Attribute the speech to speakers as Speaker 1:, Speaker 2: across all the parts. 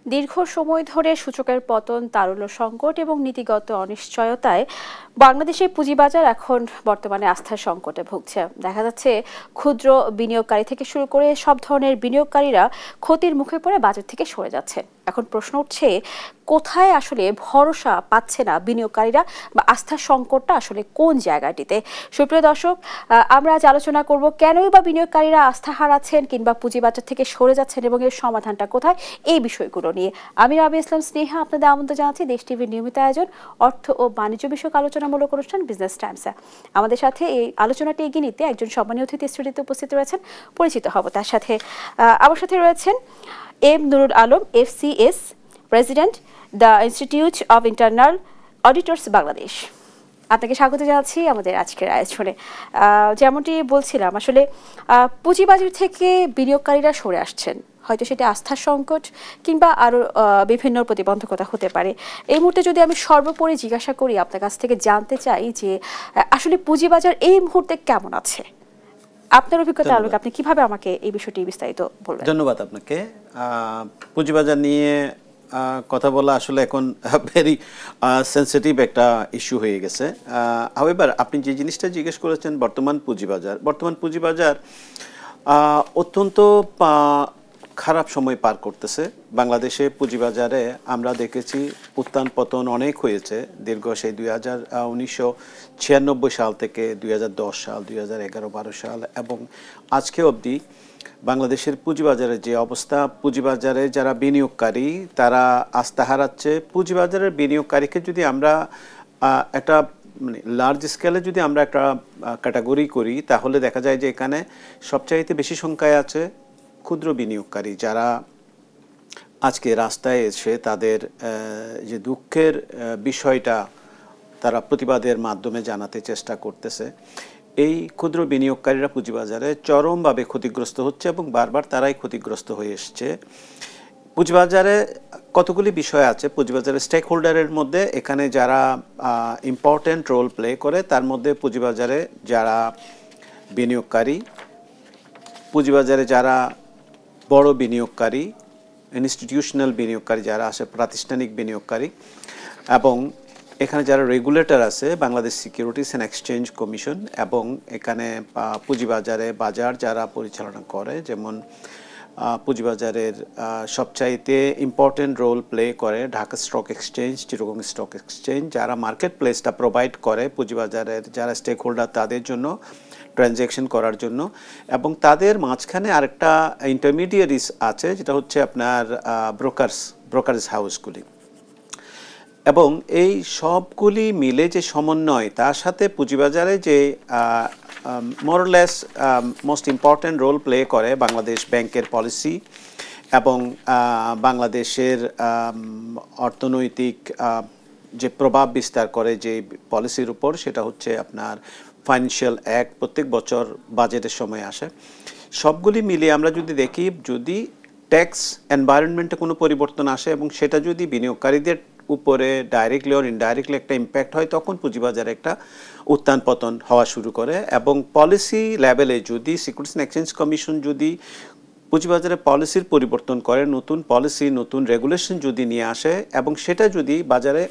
Speaker 1: দীর্ঘ সময় ধরে সূচকের পতন, তারল্য সংকট এবং নীতিগত অনিশ্চয়তায় বাংলাদেশের পুঁজিবাজার এখন বর্তমানে আস্থার সংকটে ভুগছে। দেখা যাচ্ছে ক্ষুদ্র বিনিয়োগকারী থেকে শুরু করে সব ধরনের বিনিয়োগকারীরা ক্ষতির মুখে পড়ে বাজার থেকে সরে যাচ্ছে। এখন প্রশ্ন উঠছে, কোথায় আসলে ভরসা পাচ্ছে না বিনিয়োগকারীরা, বা আস্থার সংকটটা আসলে কোন জায়গাটিতে? সুপ্রিয় দর্শক, আমরা আজ আলোচনা করব কেনই বা বিনিয়োগকারীরা আস্থা হারাচ্ছেন কিংবা পুঁজিবাজার থেকে সরে যাচ্ছেন এবং এর সমাধানটা কোথায়, এই বিষয়গুলো নিয়ে আমি রাবিয়া ইসলাম স্নেহা আপনাদের আমন্ত্রণ জানাচ্ছি দেশ টিভির নিয়মিত আয়োজন অর্থ ও বাণিজ্য বিষয়ক আলোচনামূলক অনুষ্ঠান বিজনেস টাইমসে। আমাদের সাথে এই আলোচনাটি এগিয়ে নিতে একজন সম্মানীয় অতিথি স্টুডিওতে উপস্থিত রয়েছেন, পরিচিত হব তার সাথে। আমার সাথে রয়েছেন M Nurul Alam, FCS president, the institute of internal auditors Bangladesh. আপনাকে স্বাগত জানাচ্ছি আমাদের আজকের আয়োজনে। যেমনটি বলছিলাম, আসলে পুঁজিবাজার থেকে বিনিয়োগকারীরা সরে আসছেন, হয়তো সেটা আস্থার সংকট কিংবা আরও বিভিন্ন প্রতিবন্ধকতা হতে পারে। এই মুহূর্তে যদি আমি সর্বোপরি জিজ্ঞাসা করি, আপনার কাছ থেকে জানতে চাই যে আসলে পুঁজিবাজার এই মুহূর্তে কেমন আছে? আপনার অভিজ্ঞতা আলোকে আপনি কিভাবে আমাকে এই বিষয়টি বিস্তারিত বলবেন?
Speaker 2: ধন্যবাদ আপনাকে। পুঁজিবাজার নিয়ে কথা বলা আসলে এখন ভেরি সেন্সিটিভ একটা ইস্যু হয়ে গেছে। হাউএভার, আপনি যে জিনিসটা জিজ্ঞেস করেছেন, বর্তমান পুঁজিবাজার অত্যন্ত খারাপ সময় পার করতেছে। বাংলাদেশে পুঁজিবাজারে আমরা দেখেছি উত্থান পতন অনেক হয়েছে দীর্ঘ সেই 1996 সাল থেকে 2010 সাল, 2011-12 সাল এবং আজকে অবধি বাংলাদেশের পুঁজিবাজারের যে অবস্থা, পুঁজিবাজারে যারা বিনিয়োগকারী তারা আস্থা হারাচ্ছে। পুঁজিবাজারের বিনিয়োগকারীকে যদি আমরা একটা লার্জ স্কেলে যদি আমরা একটা ক্যাটাগরি করি, তাহলে দেখা যায় যে এখানে সবচাইতে বেশি সংখ্যায় আছে ক্ষুদ্র বিনিয়োগকারী, যারা আজকে রাস্তায় এসে তাদের যে দুঃখের বিষয়টা তারা প্রতিবাদের মাধ্যমে জানাতে চেষ্টা করতেছে। এই ক্ষুদ্র বিনিয়োগকারীরা পুঁজিবাজারে চরমভাবে ক্ষতিগ্রস্ত হচ্ছে এবং বারবার তারাই ক্ষতিগ্রস্ত হয়ে এসছে। পুঁজিবাজারে কতগুলি বিষয় আছে। পুঁজিবাজারের স্টেক হোল্ডারের মধ্যে এখানে যারা ইম্পর্টেন্ট রোল প্লে করে, তার মধ্যে পুঁজিবাজারে যারা বিনিয়োগকারী, পুঁজিবাজারে যারা বড় বিনিয়োগকারী, ইনস্টিটিউশনাল বিনিয়োগকারী যারা আসে, প্রাতিষ্ঠানিক বিনিয়োগকারী, এবং এখানে যারা রেগুলেটর আছে, Bangladesh securities and exchange commission, এবং এখানে পুঁজিবাজারে বাজার যারা পরিচালনা করে, যেমন পুঁজিবাজারের সবচাইতে ইম্পর্টেন্ট রোল প্লে করে Dhaka stock exchange, Chittagong stock exchange, যারা মার্কেট প্লেসটা প্রোভাইড করে পুঁজিবাজারের যারা স্টেক হোল্ডার তাদের জন্য ট্রানজ্যাকশন করার জন্য, এবং তাদের মাঝখানে আরেকটা ইন্টারমিডিয়ারিজ আছে যেটা হচ্ছে আপনার ব্রোকারেজ হাউসগুলি। এবং এই সবগুলি মিলে যে সমন্বয়, তার সাথে পুঁজিবাজারে যে মোরলেস মোস্ট ইম্পর্ট্যান্ট রোল প্লে করে বাংলাদেশ ব্যাংকের পলিসি এবং বাংলাদেশের অর্থনৈতিক যে প্রভাব বিস্তার করে যে পলিসির উপর, সেটা হচ্ছে আপনার ফাইন্যান্সিয়াল অ্যাক্ট প্রত্যেক বছর বাজেটের সময় আসে। সবগুলি মিলিয়ে আমরা যদি দেখি, যদি ট্যাক্স এনভায়রনমেন্টে কোনো পরিবর্তন আসে এবং সেটা যদি বিনিয়োগকারীদের উপরে ডাইরেক্টলি অর ইনডাইরেক্টলি একটা ইম্প্যাক্ট হয়, তখন পুঁজিবাজারে একটা উত্থান পতন হওয়া শুরু করে। এবং পলিসি লেভেলে যদি সিকিউরিটিজ অ্যান্ড এক্সচেঞ্জ কমিশন যদি পুঁজিবাজারে পলিসির পরিবর্তন করে, নতুন পলিসি নতুন রেগুলেশন যদি নিয়ে আসে এবং সেটা যদি বাজারে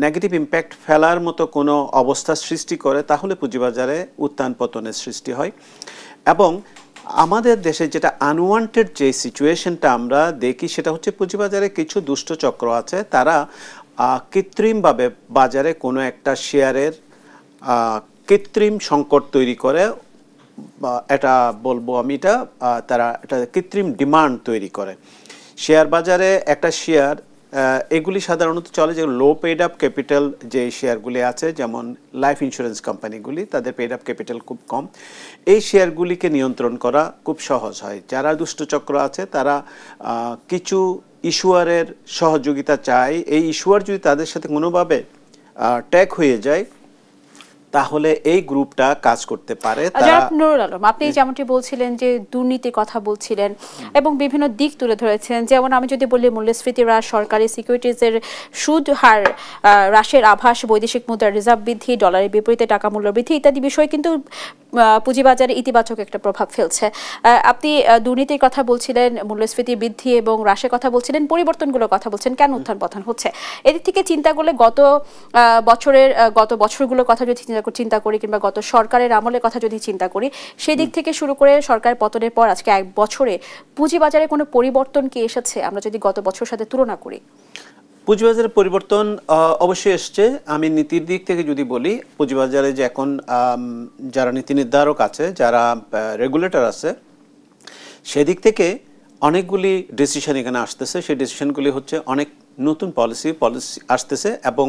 Speaker 2: নেগেটিভ ইম্প্যাক্ট ফেলার মতো কোনো অবস্থা সৃষ্টি করে, তাহলে পুঁজিবাজারে উত্থান পতনের সৃষ্টি হয়। এবং আমাদের দেশে যেটা আনওয়ান্টেড যে সিচুয়েশনটা আমরা দেখি, সেটা হচ্ছে পুঁজিবাজারে কিছু দুষ্ট চক্র আছে, তারা কৃত্রিমভাবে বাজারে কোনো একটা শেয়ারের কৃত্রিম সংকট তৈরি করে, এটা বলবো আমি, তারা এটা কৃত্রিম ডিমান্ড তৈরি করে। শেয়ার বাজারে একটা শেয়ার, এগুলি সাধারণত চলে যে লো পেড আপ ক্যাপিটাল যে শেয়ারগুলি আছে, যেমন লাইফ ইন্স্যুরেন্স কোম্পানিগুলি, তাদের পেড আপ ক্যাপিটাল খুব কম। এই শেয়ারগুলিকে নিয়ন্ত্রণ করা খুব সহজ হয়। যারা দুষ্টচক্র আছে তারা কিছু ইস্যুয়ারের সহযোগিতা চায়। এই ইস্যুয়ার যদি তাদের সাথে কোনোভাবে ট্যাগ হয়ে যায়, তাহলে এই গ্রুপটা কাজ করতে পারে।
Speaker 1: নুরুল আলম, আপনি যেমনটি বলছিলেন যে দুর্নীতির কথা বলছিলেন এবং বিভিন্ন দিক তুলে ধরেছেন, যেমন আমি যদি বলি মূল্যস্ফীতি হ্রাস, সরকারি সিকিউরিটিজের সুদ হার হ্রাসের আভাস, বৈদেশিক মুদ্রার রিজার্ভ বৃদ্ধি, ডলারের বিপরীতে টাকা মূল্য বৃদ্ধি ইত্যাদি বিষয় কিন্তু পুঁজিবাজারে ইতিবাচক একটা প্রভাব ফেলছে। আপনি দুর্নীতির কথা বলছিলেন, মূল্যস্ফীতি বৃদ্ধি এবং হ্রাসের কথা বলছিলেন, পরিবর্তনগুলোর কথা বলছেন, কেন উত্থান পতন হচ্ছে। এদিক থেকে চিন্তা করলে গত বছরগুলোর কথা যদি চিন্তা করি কিংবা গত সরকারের আমলের কথা যদি চিন্তা করি, সেই দিক থেকে শুরু করে সরকারের পতনের পর আজকে 1 বছরে পুঁজিবাজারে কোনো পরিবর্তন কি এসেছে আমরা যদি গত বছরের সাথে তুলনা করি?
Speaker 2: পুঁজিবাজারের পরিবর্তন অবশ্যই এসছে। আমি নীতির দিক থেকে যদি বলি, পুঁজিবাজারে যে এখন যারা নীতি নির্ধারক আছে, যারা রেগুলেটর আছে, সেদিক থেকে অনেকগুলি ডিসিশন এখানে আসতেছে। সেই ডিসিশনগুলি হচ্ছে অনেক নতুন পলিসি আসতেছে এবং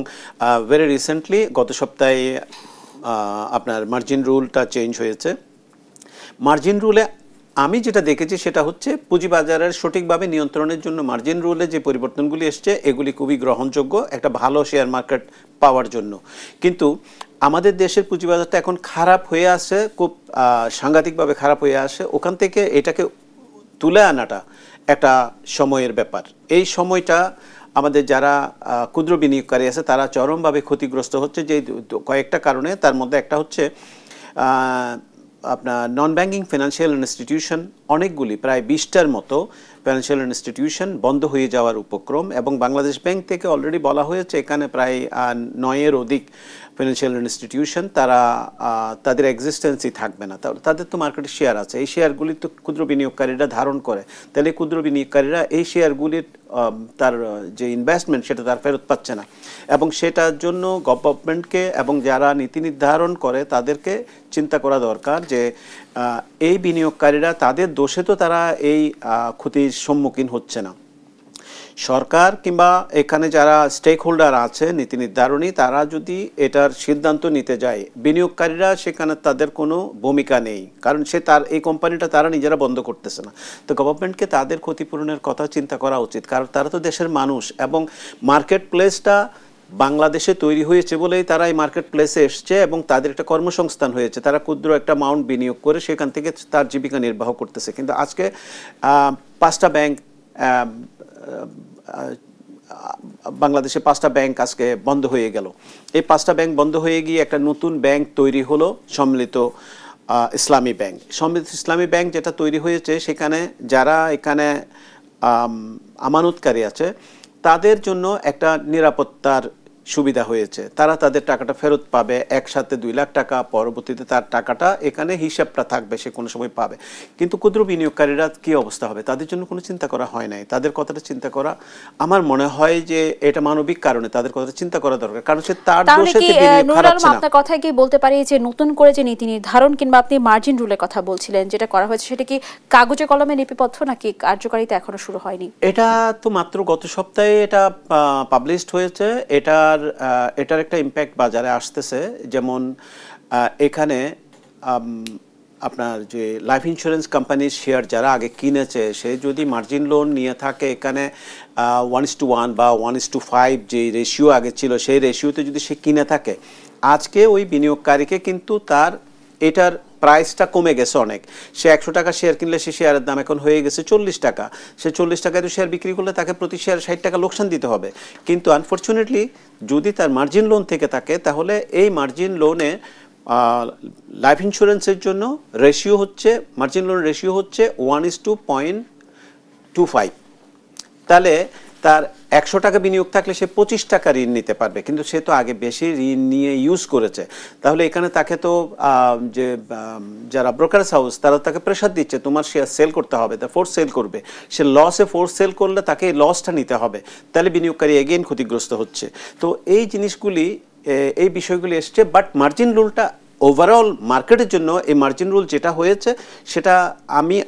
Speaker 2: ভেরি রিসেন্টলি গত সপ্তাহে আপনার মার্জিন রুলটা চেঞ্জ হয়েছে। মার্জিন রুলে আমি যেটা দেখেছি সেটা হচ্ছে পুঁজিবাজারের সঠিকভাবে নিয়ন্ত্রণের জন্য মার্জিন রুলে যে পরিবর্তনগুলি এসছে এগুলি খুবই গ্রহণযোগ্য একটা ভালো শেয়ার মার্কেট পাওয়ার জন্য। কিন্তু আমাদের দেশের পুঁজিবাজারটা এখন খারাপ হয়ে আসে, খুব সাংঘাতিকভাবে খারাপ হয়ে আসে। ওখান থেকে এটাকে তুলে আনাটা একটা সময়ের ব্যাপার। এই সময়টা আমাদের যারা ক্ষুদ্র বিনিয়োগকারী আছে তারা চরমভাবে ক্ষতিগ্রস্ত হচ্ছে যে কয়েকটা কারণে। তার মধ্যে একটা হচ্ছে আপনার নন ব্যাংকিং ফিনান্সিয়াল ইনস্টিটিউশন অনেকগুলি, প্রায় 20টার মতো ফিনান্সিয়াল ইনস্টিটিউশন বন্ধ হয়ে যাওয়ার উপক্রম, এবং বাংলাদেশ ব্যাংক থেকে অলরেডি বলা হয়েছে এখানে প্রায় 9-এর অধিক ফিনান্সিয়াল ইনস্টিটিউশন তারা তাদের এক্সিস্টেন্সই থাকবে না। তাদের তো মার্কেটে শেয়ার আছে, এই শেয়ারগুলি তো ক্ষুদ্র বিনিয়োগকারীরা ধারণ করে, তাহলে ক্ষুদ্র বিনিয়োগকারীরা এই শেয়ারগুলির তার যে ইনভেস্টমেন্ট সেটা তার ফেরত পাচ্ছে না, এবং সেটার জন্য গভর্নমেন্টকে এবং যারা নীতি নির্ধারণ করে তাদেরকে চিন্তা করা দরকার যে এই বিনিয়োগকারীরা তাদের দোষে তো তারা এই ক্ষতির সম্মুখীন হচ্ছে না। সরকার কিংবা এখানে যারা স্টেক হোল্ডার আছে নীতি নির্ধারণী, তারা যদি এটার সিদ্ধান্ত নিতে যায়, বিনিয়োগকারীরা সেখানে তাদের কোনো ভূমিকা নেই, কারণ তার এই কোম্পানিটা তারা নিজেরা বন্ধ করতেছে না। তো গভর্নমেন্টকে তাদের ক্ষতিপূরণের কথা চিন্তা করা উচিত, কারণ তারা তো দেশের মানুষ, এবং মার্কেট প্লেসটা বাংলাদেশে তৈরি হয়েছে বলেই তারা এই মার্কেট প্লেসে এসছে এবং তাদের একটা কর্মসংস্থান হয়েছে। তারা ক্ষুদ্র একটা অ্যামাউন্ট বিনিয়োগ করে সেখান থেকে তার জীবিকা নির্বাহ করতেছে। কিন্তু আজকে 5টা ব্যাংক, বাংলাদেশে 5টা ব্যাংক আজকে বন্ধ হয়ে গেল। এই 5টা ব্যাংক বন্ধ হয়ে গিয়ে একটা নতুন ব্যাংক তৈরি হলো, সম্মিলিত ইসলামী ব্যাংক। সম্মিলিত ইসলামী ব্যাংক যেটা তৈরি হয়েছে সেখানে যারা এখানে আমানতকারী আছে তাদের জন্য একটা নিরাপত্তার সুবিধা হয়েছে। তারা তাদের টাকাটা ফেরত পাবে, একসাথে 2 লাখ টাকা, পরবর্তীতে তার টাকাটা এখানে হিসাবটা থাকবে, সে কোনো সময় পাবে। কিন্তু ক্ষুদ্র বিনিয়োগকারীরা কী অবস্থা হবে, তাদের জন্য কোনো চিন্তা করা হয় নাই। তাদের কথাটা চিন্তা করা, আমার মনে হয় যে এটা মানবিক কারণে তাদের কথাটা চিন্তা করা দরকার, কারণ সে তার দোষে
Speaker 1: নুরুল, আপনার কথায় কি বলতে পারি যে নতুন করে যে নীতি নির্ধারণ কিংবা আপনি মার্জিন রুলের কথা বলছিলেন যেটা করা হয়েছে সেটা কি কাগজে কলমে লিপিবদ্ধ নাকি কার্যকারিতা এখনো শুরু হয়নি?
Speaker 2: এটা তো মাত্র গত সপ্তাহে এটা পাবলিশড হয়েছে। এটার একটা ইম্প্যাক্ট বাজারে আসতেছে। যেমন এখানে আপনার যে লাইফ ইন্স্যুরেন্স কোম্পানির শেয়ার যারা আগে কিনেছে, সে যদি মার্জিন লোন নিয়ে থাকে এখানে 1:1 বা 1:5 যে রেশিও আগে ছিল সেই রেশিওতে যদি সে কিনে থাকে, আজকে ওই বিনিয়োগকারীকে কিন্তু তার এটার প্রাইসটা কমে গেছে অনেক। সে 100 টাকা শেয়ার কিনলে সে শেয়ারের দাম এখন হয়ে গেছে 40 টাকা। সে 40 টাকায় তো শেয়ার বিক্রি করলে তাকে প্রতি শেয়ার 60 টাকা লোকসান দিতে হবে। কিন্তু আনফর্চুনেটলি যদি তার মার্জিন লোন থেকে থাকে, তাহলে এই মার্জিন লোনে লাইফ ইন্স্যুরেন্সের জন্য রেশিও হচ্ছে, মার্জিন লোন রেশিও হচ্ছে 1:0.25। তাহলে তার 100 টাকা বিনিয়োগ থাকলে সে 25 টাকা ঋণ নিতে পারবে, কিন্তু সে তো আগে বেশি ঋণ নিয়ে ইউজ করেছে। তাহলে এখানে তাকে তো যে যারা ব্রোকারেজ হাউস তারা তাকে প্রেশার দিচ্ছে, তোমার শেয়ার সেল করতে হবে, তা ফোর্স সেল করবে। সে লসে ফোর্স সেল করলে তাকে এই লসটা নিতে হবে, তাহলে বিনিয়োগকারী এগেইন ক্ষতিগ্রস্ত হচ্ছে। তো এই জিনিসগুলি, এই বিষয়গুলি এসছে। বাট মার্জিন রুলটা ওভারঅল মার্কেটের জন্য এই মার্জিন রুল যেটা হয়েছে সেটা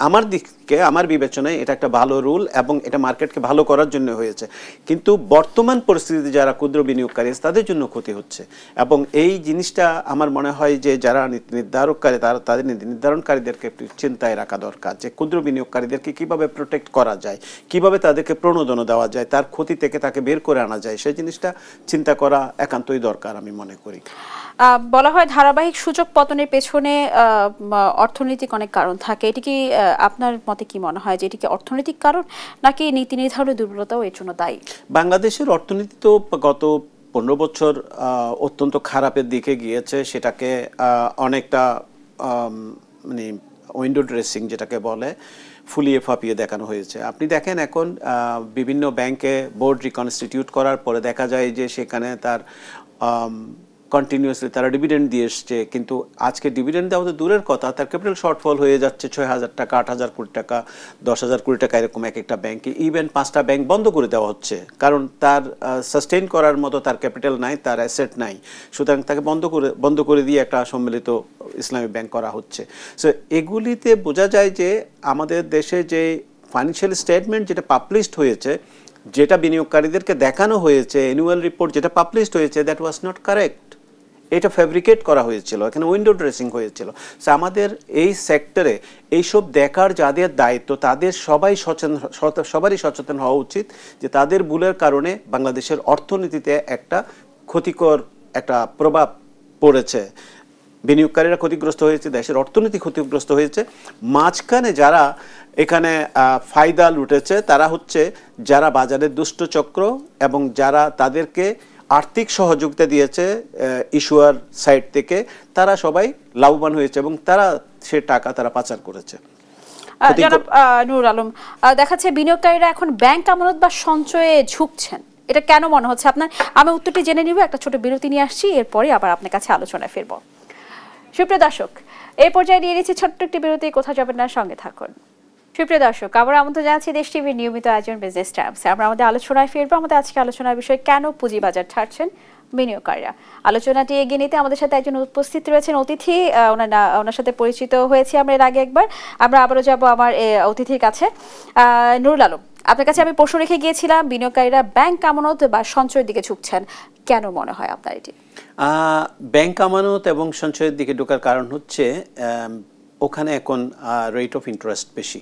Speaker 2: আমার দিকে, আমার বিবেচনায় এটা একটা ভালো রুল এবং এটা মার্কেটকে ভালো করার জন্য হয়েছে। কিন্তু বর্তমান পরিস্থিতিতে যারা ক্ষুদ্র বিনিয়োগকারী তাদের জন্য ক্ষতি হচ্ছে, এবং এই জিনিসটা আমার মনে হয় যে যারা নীতি নির্ধারককারী তাদের নীতি নির্ধারণকারীদেরকে একটু চিন্তায় রাখা দরকার যে ক্ষুদ্র বিনিয়োগকারীদেরকে কীভাবে প্রোটেক্ট করা যায়, কিভাবে তাদেরকে প্রণোদনা দেওয়া যায়, তার ক্ষতি থেকে তাকে বের করে আনা যায়, সেই জিনিসটা চিন্তা করা একান্তই দরকার আমি মনে করি।
Speaker 1: বলা হয় ধারাবাহিক সূচক পতনের পেছনে অর্থনৈতিক অনেক কারণ থাকে। এটি কি আপনার মতে কি মনে হয় যে এটি কি অর্থনৈতিক কারণ নাকি নীতি নির্ধারণের দুর্বলতাও এর জন্য দায়ী?
Speaker 2: বাংলাদেশের অর্থনীতি তো গত 15 বছর অত্যন্ত খারাপের দিকে গিয়েছে, সেটাকে অনেকটা মানে উইন্ডো ড্রেসিং যেটাকে বলে ফুলিয়ে ফাঁপিয়ে দেখানো হয়েছে। আপনি দেখেন এখন বিভিন্ন ব্যাংকে বোর্ড রিকনস্টিটিউট করার পরে দেখা যায় যে সেখানে তার কন্টিনিউয়াসলি তারা ডিভিডেন্ড দিয়ে এসছে, কিন্তু আজকে ডিভিডেন্ড দেওয়া তো দূরের কথা, তার ক্যাপিটাল শর্টফল হয়ে যাচ্ছে 6,000 টাকা, 8,000 কোটি টাকা, 10,000 কোটি টাকা, এরকম এক একটা ব্যাংকে। ইভেন 5টা ব্যাংক বন্ধ করে দেওয়া হচ্ছে, কারণ তার সাস্টেইন করার মতো তার ক্যাপিটাল নাই, তার অ্যাসেট নাই, সুতরাং তাকে বন্ধ করে দিয়ে একটা সম্মিলিত ইসলামী ব্যাংক করা হচ্ছে। সো এগুলিতে বোঝা যায় যে আমাদের দেশে যে ফাইন্যান্সিয়াল স্টেটমেন্ট যেটা পাবলিশড হয়েছে, যেটা বিনিয়োগকারীদেরকে দেখানো হয়েছে, অ্যানুয়াল রিপোর্ট যেটা পাবলিশড হয়েছে, দ্যাট ওয়াজ নট কারেক্ট। এটা ফ্যাব্রিকেট করা হয়েছিল, এখানে উইন্ডো ড্রেসিং হয়েছিল। সো আমাদের এই সেক্টরে এইসব দেখার যাদের দায়িত্ব তাদের সবারই সচেতন হওয়া উচিত যে তাদের ভুলের কারণে বাংলাদেশের অর্থনীতিতে একটা ক্ষতিকর একটা প্রভাব পড়েছে, বিনিয়োগকারীরা ক্ষতিগ্রস্ত হয়েছে, দেশের অর্থনীতি ক্ষতিগ্রস্ত হয়েছে। মাঝখানে যারা এখানে ফায়দা লুটেছে তারা হচ্ছে যারা বাজারের দুষ্টচক্র এবং যারা তাদেরকে আর্থিক সহযোগিতা দিয়েছে ইস্যুয়ার সাইড থেকে, তারা সবাই লাভবান হয়েছে এবং তারা সে টাকা তারা পাচার করেছে।
Speaker 1: জনাব নুরুল আলম, দেখাচ্ছে বিনিয়োগকারীরা এখন ব্যাংক আমানত বা সঞ্চয়ে ঝুঁকছেন, এটা কেন মনে হচ্ছে আপনার? আমি উত্তরটি জেনে নিব, একটা ছোট বিরতি নিয়ে আসছি, এরপরে আবার আপনার কাছে আলোচনায় ফিরব। সুপ্রিয় দর্শক, এই পর্যায়ে নিয়ে নিচ্ছি ছোট্ট একটি বিরতি, কোথাও যাবেন না, সঙ্গে থাকুন। সুপ্রিয় দর্শক, আবার আমন্ত্রণ জানাচ্ছি দেশ টিভির নিয়মিত আয়োজন বিজনেস টাইমস। আমরা আমাদের আলোচনায় ফিরবো। আমাদের আজকে আলোচনার বিষয় কেন পুঁজিবাজার ছাড়ছেন বিনিয়োগকারীরা। আলোচনাটি এগিয়ে নিতে আমাদের সাথে একজন উপস্থিত রয়েছেন অতিথি, ওনার সাথে পরিচিত হয়েছি আমরা এর আগে একবার। আমরা আবারও যাব আমার অতিথির কাছে। নুরুল আলম, আপনার কাছে আমি প্রশ্ন রেখে গিয়েছিলাম, বিনিয়োগকারীরা ব্যাংক আমানত বা সঞ্চয়ের দিকে ঝুঁকছেন, কেন মনে হয় আপনার এটি?
Speaker 2: ব্যাংক আমানত এবং সঞ্চয়ের দিকে ঢোকার কারণ হচ্ছে ওখানে এখন রেট অফ ইন্টারেস্ট বেশি।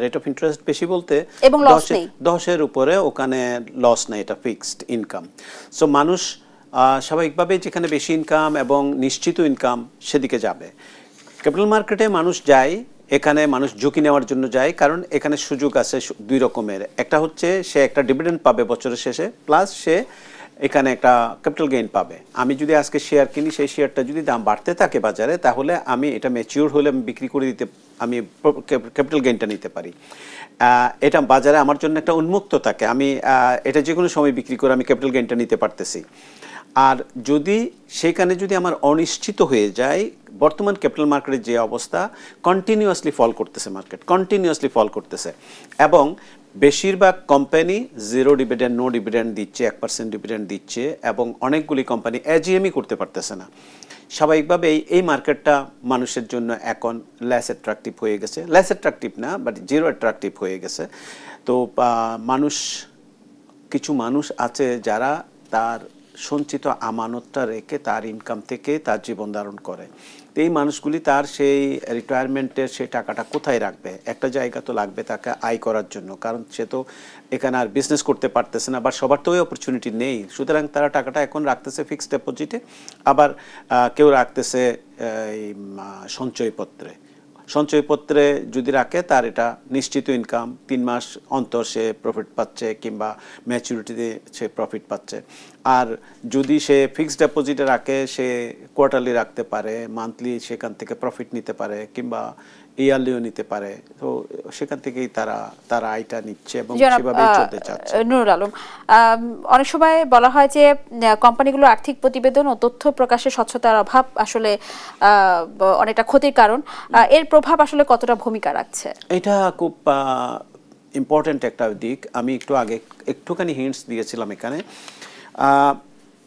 Speaker 2: রেট অফ ইন্টারেস্ট বেশি বলতে 10-এর উপরে ওখানে লস নেই, এটা ফিক্সড ইনকাম। সো মানুষ স্বাভাবিকভাবে যেখানে বেশি ইনকাম এবং নিশ্চিত ইনকাম সেদিকে যাবে। ক্যাপিটাল মার্কেটে মানুষ যায়, এখানে মানুষ ঝুঁকি নেওয়ার জন্য যায়, কারণ এখানে সুযোগ আছে দুই রকমের। একটা হচ্ছে সে একটা ডিভিডেন্ড পাবে বছরের শেষে, প্লাস সে এখানে একটা ক্যাপিটাল গেইন পাবে। আমি যদি আজকে শেয়ার কিনি, সেই শেয়ারটা যদি দাম বাড়তে থাকে বাজারে, তাহলে আমি এটা ম্যাচিউর হলে আমি বিক্রি করে দিতে, আমি ক্যাপিটাল গেইনটা নিতে পারি। এটা বাজারে আমার জন্য একটা উন্মুক্ত থাকে, আমি এটা যে কোনো সময় বিক্রি করে আমি ক্যাপিটাল গেইনটা নিতে পারতেছি। আর যদি সেখানে যদি আমার অনিশ্চিত হয়ে যায়, বর্তমান ক্যাপিটাল মার্কেটের যে অবস্থা, কন্টিনিউয়াসলি ফল করতেছে, মার্কেট কন্টিনিউয়াসলি ফল করতেছে, এবং বেশিরভাগ company zero dividend, no dividend দিচ্ছে, 1% ডিভিডেন্ড দিচ্ছে, এবং অনেকগুলি কোম্পানি এজিএমই করতে পারতেছে না। স্বাভাবিকভাবেই এই মার্কেটটা মানুষের জন্য এখন লেস অ্যাট্রাকটিভ হয়ে গেছে, লেস অ্যাট্রাকটিভ না বাট জিরো অ্যাট্রাকটিভ হয়ে গেছে। তো কিছু মানুষ আছে যারা তার সঞ্চিত আমানতটা রেখে তার ইনকাম থেকে তার জীবন ধারণ করে। তো এই মানুষগুলি তার সেই রিটায়ারমেন্টের সেই টাকাটা কোথায় রাখবে? একটা জায়গা তো লাগবে তাকে আয় করার জন্য, কারণ সে তো এখানে আর বিজনেস করতে পারতেছে না, বা সবার তো ওই অপরচুনিটি নেই। সুতরাং তারা টাকাটা এখন রাখতেছে ফিক্সড ডিপোজিটে, আবার কেউ রাখতেছে সঞ্চয়পত্রে যদি রাখে, তার এটা নিশ্চিত ইনকাম, 3 মাস অন্তর সে প্রফিট পাচ্ছে, কিংবা ম্যাচুরিটিতে সে প্রফিট পাচ্ছে। আর যদি সে ফিক্সড ডিপোজিটে রাখে, সে কোয়ার্টারলি রাখতে পারে, মান্থলি সেখান থেকে প্রফিট নিতে পারে, কিংবা ইয়ারলিও নিতে পারে। তো সেখান থেকেই তারা আয়টা নিচ্ছে এবং সেভাবেই চলতে চাচ্ছে।
Speaker 1: নুরুল আলম, অনেক সময় বলা হয় যে কোম্পানিগুলোর আর্থিক প্রতিবেদন ও তথ্য প্রকাশে স্বচ্ছতার অভাব আসলে অনেকটা ক্ষতির কারণ। এর প্রভাব আসলে কতটা ভূমিকা রাখছে?
Speaker 2: এটা খুব ইম্পর্টেন্ট একটা দিক। আমি একটু আগে একটুখানি হিন্টস দিয়েছিলাম এখানে।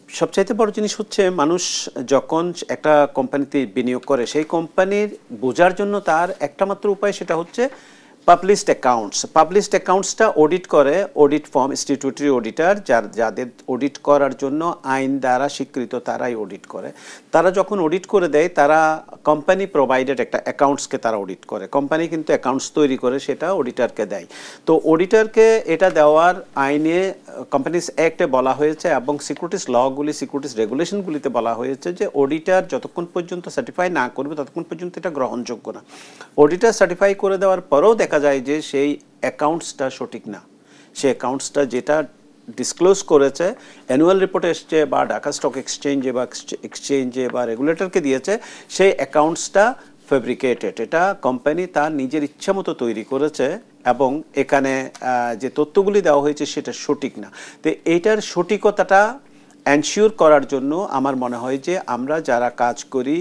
Speaker 2: সবচাইতে বড় জিনিস হচ্ছে, মানুষ যখন একটা কোম্পানিতে বিনিয়োগ করে, সেই কোম্পানির বোঝার জন্য তার একটা মাত্র উপায়, সেটা হচ্ছে পাবলিশড অ্যাকাউন্টসটা অডিট করে অডিট ফার্ম, স্ট্যাটিউটরি অডিটর, যাদের অডিট করার জন্য আইন দ্বারা স্বীকৃত, তারাই অডিট করে। তারা যখন অডিট করে দেয়, তারা কোম্পানি প্রোভাইডেড একটা অ্যাকাউন্টসকে তারা অডিট করে। কোম্পানি কিন্তু অ্যাকাউন্টস তৈরি করে, সেটা অডিটরকে দেয়। তো অডিটরকে এটা দেওয়ার আইনে কোম্পানিজ অ্যাক্টে বলা হয়েছে, এবং সিকিউরিটিস লগুলি, সিকিউরিটিস রেগুলেশনগুলিতে বলা হয়েছে যে অডিটর যতক্ষণ পর্যন্ত সার্টিফাই না করবে, ততক্ষণ পর্যন্ত এটা গ্রহণযোগ্য না। অডিটর সার্টিফাই করে দেওয়ার পরেও দেখা যায় যে সেই অ্যাকাউন্টসটা সঠিক না, সেই অ্যাকাউন্টসটা যেটা ডিসক্লোজ করেছে, অ্যানুয়াল রিপোর্ট এসছে বা ঢাকা স্টক এক্সচেঞ্জে বা রেগুলেটরকে দিয়েছে, সেই অ্যাকাউন্টসটা ফেব্রিকেটেড। এটা কোম্পানি তার নিজের ইচ্ছা মতো তৈরি করেছে এবং এখানে যে তথ্যগুলি দেওয়া হয়েছে সেটা সঠিক না। তো এইটার সঠিকতাটা এনশিওর করার জন্য আমার মনে হয় যে আমরা যারা কাজ করি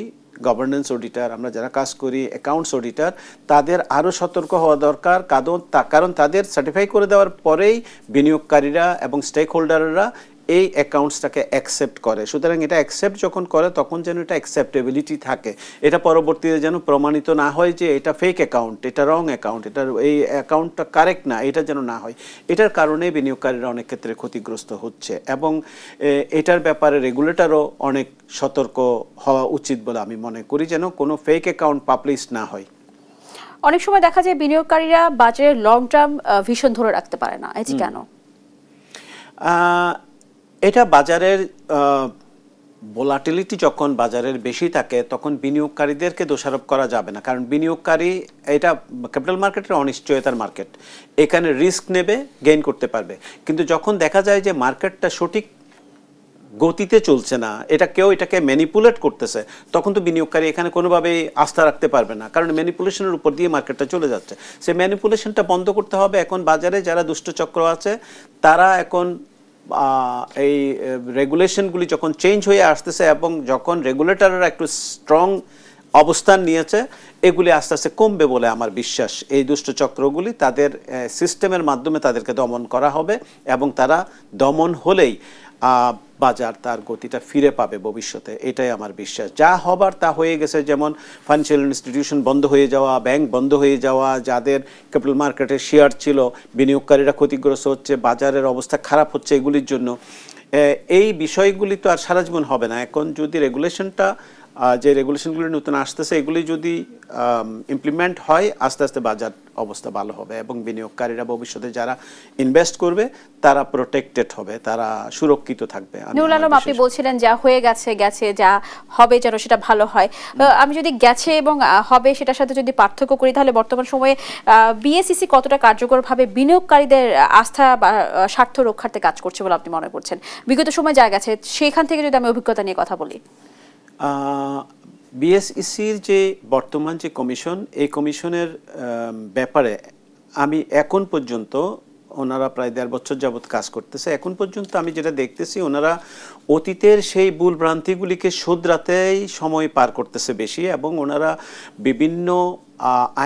Speaker 2: গভর্নেন্স অডিটর, আমরা যারা কাজ করি অ্যাকাউন্টস অডিটর, তাদের আরও সতর্ক হওয়া দরকার। কারণ তাদের সার্টিফাই করে দেওয়ার পরেই বিনিয়োগকারীরা এবং স্টেক হোল্ডাররা এই অ্যাকাউন্টসটাকে অ্যাকসেপ্ট করে। সুতরাং এটা অ্যাকসেপ্ট যখন করে তখন যেন এটা অ্যাকসেপ্টেবিলিটি থাকে, এটা পরবর্তীতে যেন প্রমাণিত না হয় যে এটা ফেক অ্যাকাউন্ট, এটা রং অ্যাকাউন্ট, এটার এই অ্যাকাউন্টটা কারেক্ট না, এটা যেন না হয়। এটার কারণে বিনিয়োগকারীরা অনেক ক্ষেত্রে ক্ষতিগ্রস্ত হচ্ছে এবং এটার ব্যাপারে রেগুলেটরও অনেক সতর্ক হওয়া উচিত বলে আমি মনে করি, যেন কোনো ফেক অ্যাকাউন্ট পাবলিশ না হয়।
Speaker 1: অনেক সময় দেখা যায় বিনিয়োগকারীরা বাজারের লং টার্ম ভিশন ধরে রাখতে পারে না, এটি কেন?
Speaker 2: এটা বাজারের ভোলাটিলিটি যখন বাজারের বেশি থাকে তখন বিনিয়োগকারীদেরকে দোষারোপ করা যাবে না, কারণ বিনিয়োগকারী, এটা ক্যাপিটাল মার্কেটের অনিশ্চয়তার মার্কেট, এখানে রিস্ক নেবে, গেইন করতে পারবে। কিন্তু যখন দেখা যায় যে মার্কেটটা সঠিক গতিতে চলছে না, এটাকে ম্যানিপুলেট করতেছে, তখন তো বিনিয়োগকারী এখানে কোনোভাবেই আস্থা রাখতে পারবে না, কারণ ম্যানিপুলেশনের উপর দিয়ে মার্কেটটা চলে যাচ্ছে। সেই ম্যানিপুলেশনটা বন্ধ করতে হবে। এখন বাজারে যারা দুষ্টচক্র আছে তারা এখন এই রেগুলেশনগুলি যখন চেঞ্জ হয়ে আসতেছে এবং যখন রেগুলেটররা একটু স্ট্রং অবস্থান নিয়েছে, এগুলি আস্তে আস্তে কমবে বলে আমার বিশ্বাস। এই দুষ্টচক্রগুলি তাদের সিস্টেমের মাধ্যমে তাদেরকে দমন করা হবে এবং তারা দমন হলেই বাজার তার গতিটা ফিরে পাবে ভবিষ্যতে, এটাই আমার বিশ্বাস। যা হবার তা হয়ে গেছে, যেমন ফাইন্যান্সিয়াল ইনস্টিটিউশন বন্ধ হয়ে যাওয়া, ব্যাংক বন্ধ হয়ে যাওয়া, যাদের ক্যাপিটাল মার্কেটে শেয়ার ছিল, বিনিয়োগকারীরা ক্ষতিগ্রস্ত হচ্ছে, বাজারের অবস্থা খারাপ হচ্ছে, এগুলির জন্য এই বিষয়গুলি তো আর সারা জীবন হবে না। এখন যদি রেগুলেশনটা, যে রেগুলেশনগুলি নতুন আসতেছে, এগুলি যদি ইমপ্লিমেন্ট হয়, আস্তে আস্তে বাজার অবস্থা ভালো হবে এবং বিনিয়োগকারীরা ভবিষ্যতে যারা ইনভেস্ট করবে তারা প্রোটেক্টেড হবে, তারা সুরক্ষিত থাকবে।
Speaker 1: নুরুল আলম, আপনি বলছিলেন যা হয়ে গেছে, যা হবে যেন সেটা ভালো হয়। আমি যদি গেছে এবং হবে সেটার সাথে যদি পার্থক্য করি, তাহলে বর্তমান সময়ে বিএসইসি কতটা কার্যকরভাবে বিনিয়োগকারীদের আস্থা বা স্বার্থ রক্ষার্থে কাজ করছে বলে আপনি মনে করছেন? বিগত সময় যা গেছে সেখান থেকে যদি আমি অভিজ্ঞতা নিয়ে কথা বলি।
Speaker 2: বিএসইসির যে বর্তমান যে কমিশন, এই কমিশনের ব্যাপারে আমি এখন পর্যন্ত, ওনারা প্রায় 1.5 বছর যাবৎ কাজ করতেছে, এখন পর্যন্ত আমি যেটা দেখতেছি ওনারা অতীতের সেই ভুল ভ্রান্তিগুলিকে শুধরাতেই সময় পার করতেছে বেশি এবং ওনারা বিভিন্ন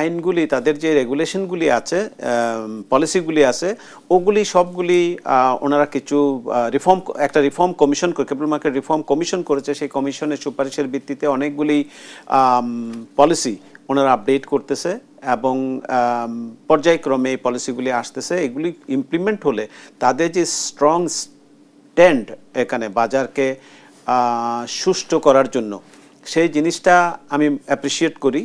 Speaker 2: আইনগুলি, তাদের যে রেগুলেশনগুলি আছে, পলিসিগুলি আছে, ওগুলি সবগুলি ওনারা কিছু একটা reform commission, capital market reform commission করেছে। সেই কমিশনের সুপারিশের ভিত্তিতে অনেকগুলি পলিসি ওনারা আপডেট করতেছে এবং পর্যায়ক্রমে এই পলিসিগুলি আসতেছে। এগুলি ইমপ্লিমেন্ট হলে তাদের যে স্ট্রং স্ট্যান্ড এখানে বাজারকে সুষ্ঠু করার জন্য, সেই জিনিসটা আমি অ্যাপ্রিসিয়েট করি।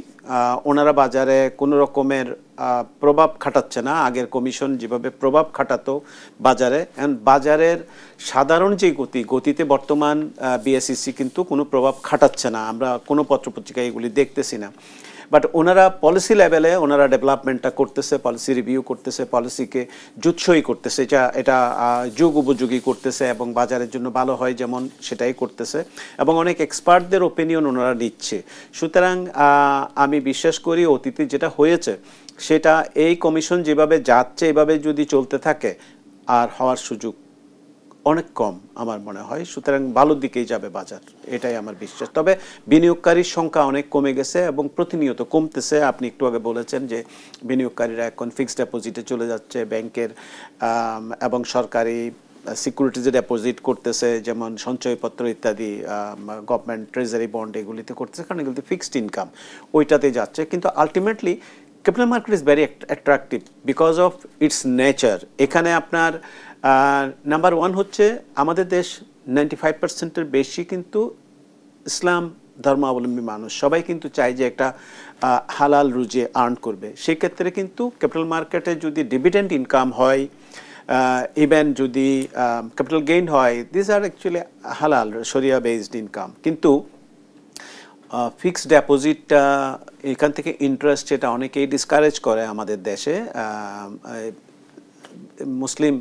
Speaker 2: ওনারা বাজারে কোনো রকমের প্রভাব খাটাচ্ছে না। আগের কমিশন যেভাবে প্রভাব খাটাতো বাজারে, বাজারের সাধারণ যে গতিতে বর্তমান বিএসইসি কিন্তু কোনো প্রভাব খাটাচ্ছে না। আমরা কোনো পত্রপত্রিকায় এগুলি দেখতেছি না। বাট ওনারা পলিসি লেভেলে ওনারা ডেভেলপমেন্টটা করতেছে, পলিসি রিভিউ করতেছে, পলিসিকে জুৎসই করতেছে, এটা যুগ উপযোগী করতেছে এবং বাজারের জন্য ভালো হয় যেমন সেটাই করতেছে এবং অনেক এক্সপার্টদের ওপিনিয়ন ওনারা নিচ্ছে। সুতরাং আমি বিশ্বাস করি অতীতে যেটা হয়েছে সেটা এই কমিশন যেভাবে যাচ্ছে এভাবে যদি চলতে থাকে আর হওয়ার সুযোগ অনেক কম আমার মনে হয়। সুতরাং ভালোর দিকেই যাবে বাজার, এটাই আমার বিশ্বাস। তবে বিনিয়োগকারীর সংখ্যা অনেক কমে গেছে এবং প্রতিনিয়ত কমতেছে। আপনি একটু আগে বলেছেন যে বিনিয়োগকারীরা এখন ফিক্সড ডিপোজিটে চলে যাচ্ছে, ব্যাংকের এবং সরকারি সিকিউরিটিজে ডিপোজিট করতেছে, যেমন সঞ্চয়পত্র ইত্যাদি, গভর্নমেন্ট ট্রেজারি বন্ড, এগুলিতে করতেছে, কারণ এগুলিতে ফিক্সড ইনকাম, ওইটাতে যাচ্ছে। কিন্তু ultimately capital market is very attractive because of its nature. এখানে আপনার নাম্বার 1 হচ্ছে আমাদের দেশ 95%-এর বেশি কিন্তু ইসলাম ধর্মাবলম্বী মানুষ, সবাই কিন্তু চায় যে একটা হালাল রুজি আর্ন করবে। সেক্ষেত্রে কিন্তু ক্যাপিটাল মার্কেটে যদি ডিভিডেন্ড ইনকাম হয়, ইভেন যদি ক্যাপিটাল গেইন হয়, দিস আর অ্যাকচুয়ালি হালাল শরিয়া বেসড ইনকাম। কিন্তু ফিক্সড ডিপোজিটটা, এখান থেকে ইন্টারেস্ট, এটা অনেকেই ডিসকারেজ করে আমাদের দেশে। মুসলিম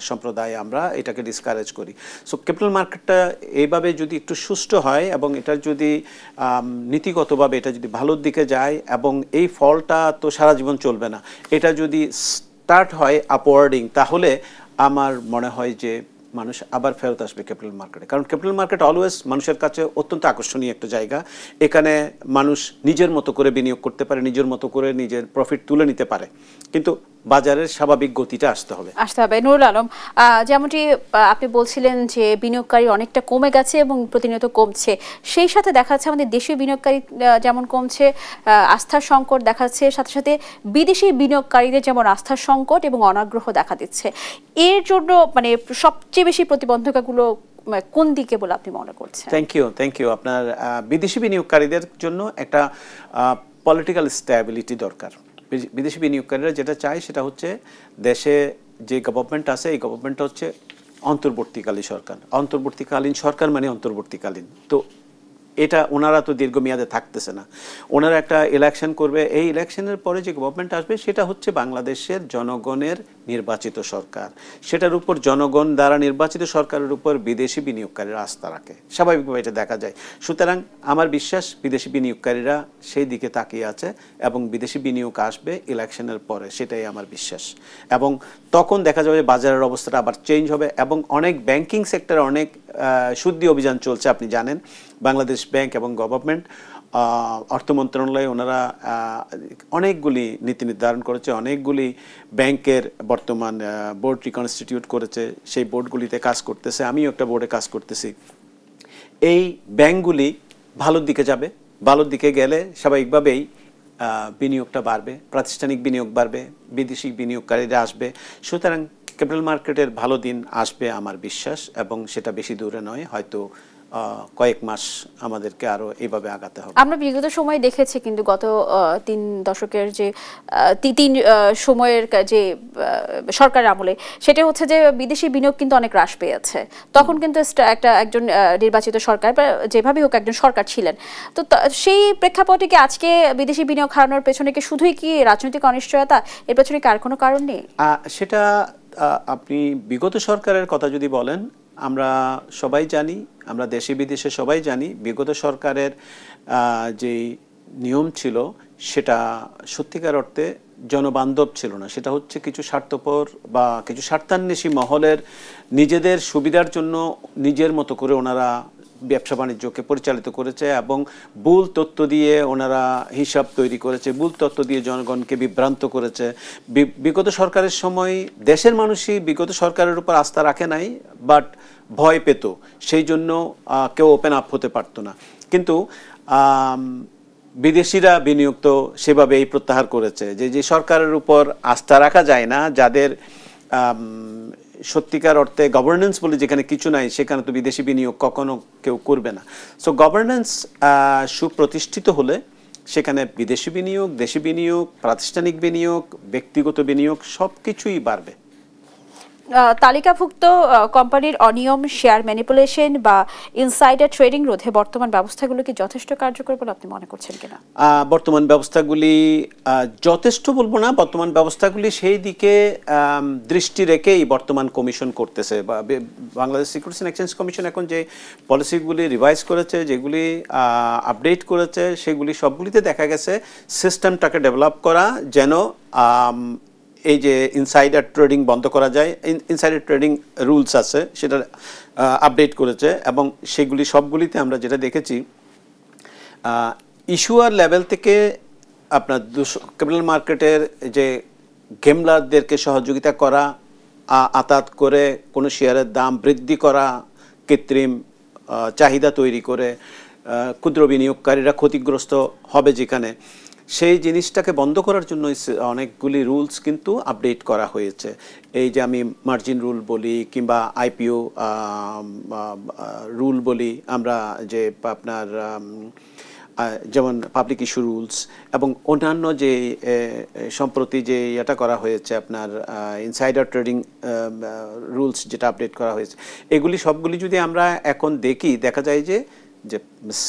Speaker 2: সম্প্রদায় আমরা এটাকে ডিসকারেজ করি। সো ক্যাপিটাল মার্কেটটা এইভাবে যদি একটু সুষ্ঠু হয় এবং এটা যদি নীতিগতভাবে এটা যদি ভালোর দিকে যায়, এবং এই ফলটা তো সারা জীবন চলবে না, এটা যদি স্টার্ট হয় আপওয়ার্ডিং, তাহলে আমার মনে হয় যে মানুষ আবার ফেরত আসবে ক্যাপিটাল মার্কেটে। কারণ ক্যাপিটাল মার্কেট অলওয়েজ মানুষের কাছে অত্যন্ত আকর্ষণীয় একটা জায়গা। এখানে মানুষ নিজের মতো করে বিনিয়োগ করতে পারে, নিজের মতো করে নিজের প্রফিট তুলে নিতে পারে, কিন্তু বাজারের স্বাভাবিক গতিটা আসতে হবে।
Speaker 1: নুরুল আলম, যেমনটি আপনি বলছিলেন যে বিনিয়োগকারী অনেকটা কমে গেছে এবং প্রতিনিয়ত কমছে, সেই সাথে দেখা যাচ্ছে আমাদের দেশীয় বিনিয়োগকারী যেমন কমছে, আস্থার সংকট দেখাচ্ছে, সাথে সাথে বিদেশি বিনিয়োগকারীদের যেমন আস্থার সংকট এবং অনাগ্রহ দেখা দিচ্ছে। এর জন্য মানে সবচেয়ে বেশি প্রতিবন্ধকগুলো কোন দিকে বলে আপনি মনে করছেন?
Speaker 2: Thank you. আপনার বিদেশি বিনিয়োগকারীদের জন্য একটা পলিটিক্যাল স্ট্যাবিলিটি দরকার। বিদেশি বিনিয়োগকারীরা যেটা চায় সেটা হচ্ছে দেশে যে গভর্নমেন্ট আছে, এই গভর্নমেন্টটা হচ্ছে অন্তর্বর্তীকালীন সরকার। অন্তর্বর্তীকালীন সরকার মানে অন্তর্বর্তীকালীন, তো এটা ওনারা তো দীর্ঘমেয়াদে থাকতেছে না। ওনারা একটা ইলেকশন করবে, এই ইলেকশনের পরে যে গভর্নমেন্ট আসবে সেটা হচ্ছে বাংলাদেশের জনগণের নির্বাচিত সরকার। সেটার উপর জনগণ দ্বারা নির্বাচিত সরকারের উপর বিদেশি বিনিয়োগকারীরা আস্থা রাখে, স্বাভাবিকভাবে এটা দেখা যায়। সুতরাং আমার বিশ্বাস বিদেশি বিনিয়োগকারীরা সেই দিকে তাকিয়ে আছে এবং বিদেশি বিনিয়োগ আসবে ইলেকশনের পরে, সেটাই আমার বিশ্বাস। এবং তখন দেখা যাবে বাজারের অবস্থাটা আবার চেঞ্জ হবে। এবং অনেক ব্যাংকিং সেক্টরে অনেক শুদ্ধি অভিযান চলছে, আপনি জানেন। বাংলাদেশ ব্যাংক এবং গভর্নমেন্ট, অর্থ মন্ত্রণালয়, ওনারা অনেকগুলি নীতি নির্ধারণ করেছে, অনেকগুলি ব্যাংকের বর্তমান বোর্ড রিকনস্টিটিউট করেছে, সেই বোর্ডগুলিতে কাজ করতেছে, আমিও একটা বোর্ডে কাজ করতেছি। এই ব্যাংকগুলি ভালোর দিকে যাবে, ভালোর দিকে গেলে স্বাভাবিকভাবেই বিনিয়োগটা বাড়বে, প্রাতিষ্ঠানিক বিনিয়োগ বাড়বে, বিদেশি বিনিয়োগকারীরা আসবে। সুতরাং ক্যাপিটাল মার্কেটের ভালো দিন আসবে আমার বিশ্বাস, এবং সেটা বেশি দূরে নয়, হয়তো কয়েক মাস আমাদেরকে আরো এইভাবে আগাতে হবে।
Speaker 1: আমরা বিগত সময় দেখেছি কিন্তু গত 3 দশকের যে 3 সময়ের যে সরকারের আমলে, সেটা হচ্ছে যে বিদেশি বিনিয়োগ কিন্তু অনেক হ্রাস পেয়েছে। তখন কিন্তু একজন নির্বাচিত সরকার বা যেভাবে হোক একজন সরকার ছিলেন। তো সেই প্রেক্ষাপটে কি আজকে বিদেশি বিনিয়োগ হারানোর পেছনে কি শুধুই কি রাজনৈতিক অনিশ্চয়তা, এর পেছনে কি আর কোনো কারণ নেই?
Speaker 2: সেটা আপনি বিগত সরকারের কথা যদি বলেন, আমরা সবাই জানি, আমরা দেশে বিদেশে সবাই জানি, বিগত সরকারের যে নিয়ম ছিল সেটা সত্যিকার অর্থে জনবান্ধব ছিল না। সেটা হচ্ছে কিছু স্বার্থপর বা কিছু স্বার্থান্বেষী মহলের নিজেদের সুবিধার জন্য নিজের মতো করে ওনারা ব্যবসা বাণিজ্যকে পরিচালিত করেছে, এবং ভুল তথ্য দিয়ে ওনারা হিসাব তৈরি করেছে, ভুল তথ্য দিয়ে জনগণকে বিভ্রান্ত করেছে। বিগত সরকারের সময় দেশের মানুষই বিগত সরকারের উপর আস্থা রাখে নাই, বাট ভয় পেত, সেই জন্য কেউ ওপেন আপ হতে পারতো না। কিন্তু বিদেশিরা বিনিয়োগ তো সেভাবেই প্রত্যাহার করেছে, যে সরকারের উপর আস্থা রাখা যায় না, যাদের সত্যিকার অর্থে গভর্নেন্স বলে যেখানে কিছু নাই, সেখানে তো বিদেশি বিনিয়োগ কখনো কেউ করবে না। সো গভর্নেন্স সুপ্রতিষ্ঠিত হলে সেখানে বিদেশি বিনিয়োগ, দেশি বিনিয়োগ, প্রাতিষ্ঠানিক বিনিয়োগ, ব্যক্তিগত বিনিয়োগ সব কিছুই বাড়বে।
Speaker 1: তালিকাভুক্ত কোম্পানির অনিয়ম, শেয়ার ম্যানিপুলেশন বা ইনসাইডার ট্রেডিং রোধে বর্তমান ব্যবস্থাগুলো কি যথেষ্ট কার্যকর বলে আপনি মনে করছেন কিনা?
Speaker 2: বর্তমান ব্যবস্থাগুলি যথেষ্ট বলবো না, বর্তমান ব্যবস্থাগুলি সেই দিকে দৃষ্টি রেখেই বর্তমান কমিশন করতেছে। Bangladesh securities and exchange commission এখন যে পলিসিগুলি রিভাইজ করেছে, যেগুলি আপডেট করেছে, সেগুলি সবগুলিতে দেখা গেছে সিস্টেমটাকে ডেভেলপ করা, যেন এই যে ইনসাইডার ট্রেডিং বন্ধ করা যায়। ইনসাইডার ট্রেডিং রুলস আছে, সেটা আপডেট করেছে, এবং সেগুলি সবগুলিতে আমরা যেটা দেখেছি, ইস্যুয়ার লেভেল থেকে আপনার ক্যাপিটাল মার্কেটের যে গেমলারদেরকে সহযোগিতা করা, আতাত করে কোনো শেয়ারের দাম বৃদ্ধি করা, কৃত্রিম চাহিদা তৈরি করে ক্ষুদ্র বিনিয়োগকারীরা ক্ষতিগ্রস্ত হবে যেখানে, সেই জিনিসটাকে বন্ধ করার জন্য অনেকগুলি রুলস কিন্তু আপডেট করা হয়েছে। এই যে আমি মার্জিন রুল বলি কিংবা আইপিও রুল বলি, আমরা যে আপনার যেমন পাবলিক ইস্যু রুলস, এবং অন্যান্য যে সম্প্রতি যে এটা করা হয়েছে আপনার ইনসাইডার ট্রেডিং রুলস যেটা আপডেট করা হয়েছে, এগুলি সবগুলি যদি আমরা এখন দেখি, দেখা যায় যে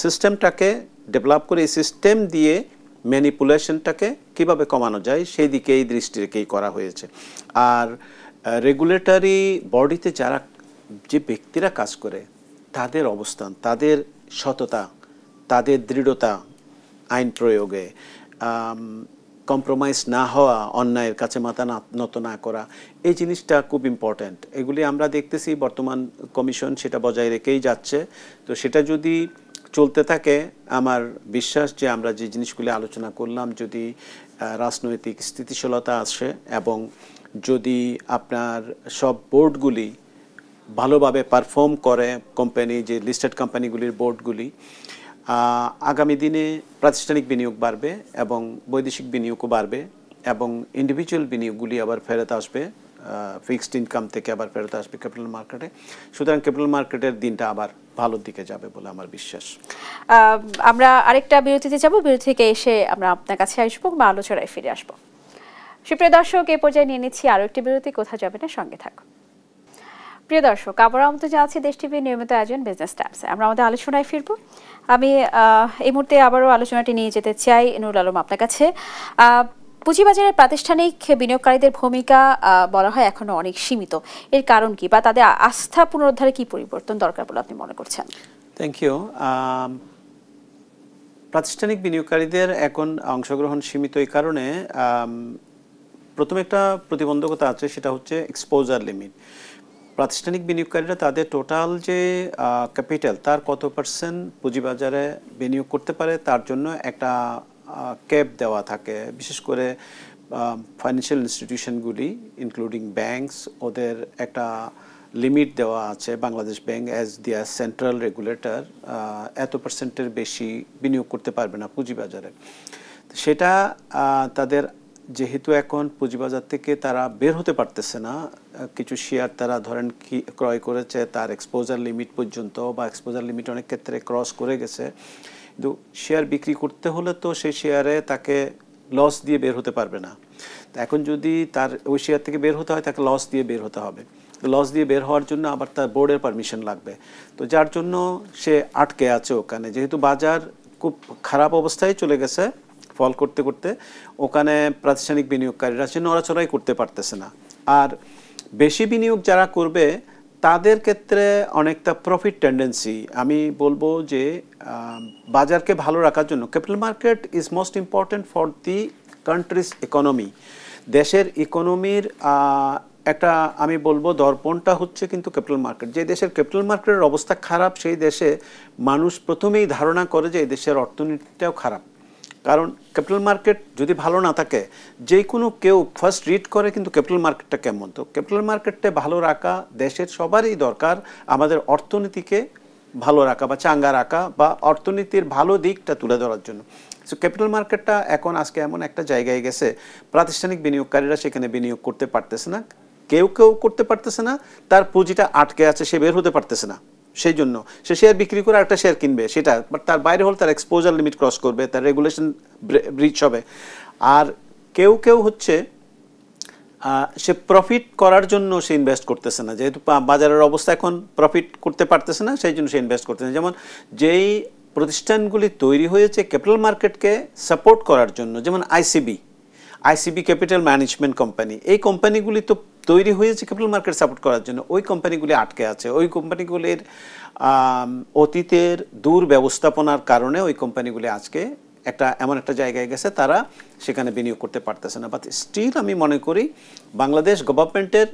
Speaker 2: সিস্টেমটাকে ডেভেলপ করে এই সিস্টেম দিয়ে ম্যানিপুলেশনটাকে কিভাবে কমানো যায় সেই দিকে এই দৃষ্টি রেখেই করা হয়েছে। আর রেগুলেটরি বডিতে যারা যে ব্যক্তিরা কাজ করে তাদের অবস্থান, তাদের সততা, তাদের দৃঢ়তা আইন প্রয়োগে, কম্প্রোমাইজ না হওয়া, অন্যায়ের কাছে মাথা নত না করা, এই জিনিসটা খুব ইম্পর্ট্যান্ট। এগুলি আমরা দেখতেছি বর্তমান কমিশন সেটা বজায় রেখেই যাচ্ছে। তো সেটা যদি চলতে থাকে, আমার বিশ্বাস যে আমরা যে জিনিসগুলি আলোচনা করলাম, যদি রাজনৈতিক স্থিতিশীলতা আসে এবং যদি আপনার সব বোর্ডগুলি ভালোভাবে পারফর্ম করে, কোম্পানি যে লিস্টেড কোম্পানিগুলির বোর্ডগুলি, আগামী দিনে প্রাতিষ্ঠানিক বিনিয়োগ বাড়বে এবং বৈদেশিক বিনিয়োগও বাড়বে এবং ইন্ডিভিজুয়াল বিনিয়োগগুলি আবার ফেরত আসবে, ফিক্সড ইনকাম থেকে আবার ফেরত আসবে ক্যাপিটাল মার্কেটে। সুতরাং ক্যাপিটাল মার্কেটের দিনটা আবার ভালোর দিকে যাবে বলে আমার বিশ্বাস।
Speaker 1: আমরা আরেকটা বিরতিতে যাব, বিরতি থেকে এসে আমরা আপনার কাছে আসবো বা আলোচনায় ফিরে আসবো। সুপ্রিয় দর্শক, এই পর্যায়ে নিয়ে নিচ্ছি আরও একটি বিরতি, কোথাও যাবে না, সঙ্গে থাকুন। প্রিয় দর্শক, আবার আমন্ত্রণ জানাচ্ছি দেশ টিভির নিয়মিত আয়োজন বিজনেস টাইমসে। আমরা আমাদের আলোচনায় ফিরব। আমি এই মুহূর্তে আবারও আলোচনাটি নিয়ে যেতে চাই নুরুল আলম আপনার কাছে। পুঁজিবাজারের প্রাতিষ্ঠানিক বিনিয়োগকারীদের ভূমিকা বলা হয় এখনো অনেক সীমিত, এর কারণ কি বা তাদের আস্থা পুনরুদ্ধারে কি পরিবর্তন দরকার বলে আপনি মনে করছেন?
Speaker 2: Thank you. প্রাতিষ্ঠানিক বিনিয়োগকারীদের এখন অংশগ্রহণ সীমিত এই কারণে প্রথমে একটা প্রতিবন্ধকতা আছে, সেটা হচ্ছে এক্সপোজার লিমিট। প্রাতিষ্ঠানিক বিনিয়োগকারীরা তাদের টোটাল যে ক্যাপিটাল তার কত পার্সেন্ট পুঁজিবাজারে বিনিয়োগ করতে পারে তার জন্য একটা ক্যাপ দেওয়া থাকে। বিশেষ করে ফাইন্যান্সিয়াল ইনস্টিটিউশনগুলি ইনক্লুডিং ব্যাংকস, ওদের একটা লিমিট দেওয়া আছে। বাংলাদেশ ব্যাংক অ্যাজ দেয়ার সেন্ট্রাল রেগুলেটর এত পার্সেন্টের বেশি বিনিয়োগ করতে পারবে না পুঁজিবাজারে। সেটা তাদের যেহেতু এখন পুঁজিবাজার থেকে তারা বের হতে পারতেছে না, কিছু শেয়ার তারা ধরেন কি ক্রয় করেছে তার এক্সপোজার লিমিট পর্যন্ত, বা এক্সপোজার লিমিট অনেক ক্ষেত্রে ক্রস করে গেছে, কিন্তু শেয়ার বিক্রি করতে হলে তো সেই শেয়ারে তাকে লস দিয়ে বের হতে পারবে না। তো এখন যদি তার ওই শেয়ার থেকে বের হতে হয়, তাকে লস দিয়ে বের হতে হবে। লস দিয়ে বের হওয়ার জন্য আবার তার বোর্ডের পারমিশন লাগবে। তো যার জন্য সে আটকে আছে ওখানে, যেহেতু বাজার খুব খারাপ অবস্থায় চলে গেছে ফল করতে করতে, ওখানে প্রাতিষ্ঠানিক বিনিয়োগকারীরা সে নড়াচড়াই করতে পারতেছে না। আর বেশি বিনিয়োগ যারা করবে তাদের ক্ষেত্রে অনেকটা প্রফিট টেন্ডেন্সি। আমি বলবো যে বাজারকে ভালো রাখার জন্য capital market is most important for the country's economy. দেশের ইকোনমির একটা আমি বলবো দর্পণটা হচ্ছে কিন্তু ক্যাপিটাল মার্কেট। যে দেশের ক্যাপিটাল মার্কেটের অবস্থা খারাপ, সেই দেশে মানুষ প্রথমেই ধারণা করে যে এই দেশের অর্থনীতিটাও খারাপ। কারণ ক্যাপিটাল মার্কেট যদি ভালো না থাকে, যে কোনো কেউ ফার্স্ট রিড করে কিন্তু ক্যাপিটাল মার্কেটটা কেমন। তো ক্যাপিটাল মার্কেটটা ভালো রাখা দেশের সবারই দরকার, আমাদের অর্থনীতিকে ভালো রাখা বা চাঙ্গা রাখা বা অর্থনীতির ভালো দিকটা তুলে ধরার জন্য। সো ক্যাপিটাল মার্কেটটা এখন আজকে এমন একটা জায়গায় গেছে, প্রাতিষ্ঠানিক বিনিয়োগকারীরা সেখানে বিনিয়োগ করতে পারতেছে না, কেউ করতে পারতেছে না, তার পুঁজিটা আটকে আছে, সে বের হতে পারতেছে না। সেই জন্য সে শেয়ার বিক্রি করে একটা শেয়ার কিনবে, সেটা বাট তার বাইরে হলে তার এক্সপোজার লিমিট ক্রস করবে, তার রেগুলেশন ব্রিচ হবে। আর কেউ হচ্ছে সে প্রফিট করার জন্য সে ইনভেস্ট করতেছে না, যেহেতু বাজারের অবস্থা এখন প্রফিট করতে পারতেছে না, সেই জন্য সে ইনভেস্ট করতেছে না। যেমন যেই প্রতিষ্ঠানগুলি তৈরি হয়েছে ক্যাপিটাল মার্কেটকে সাপোর্ট করার জন্য, যেমন আইসিবি ক্যাপিটাল ম্যানেজমেন্ট কোম্পানি, এই কোম্পানিগুলি তো তৈরি হয়েছে ক্যাপিটাল মার্কেট সাপোর্ট করার জন্য, ওই কোম্পানিগুলি আটকে আছে। ওই কোম্পানিগুলির অতীতের দুর্ব্যবস্থাপনার কারণে ওই কোম্পানিগুলি আজকে এমন একটা জায়গায় গেছে, তারা সেখানে বিনিয়োগ করতে পারতেছে না। বাট স্টিল আমি মনে করি বাংলাদেশ গভর্নমেন্টের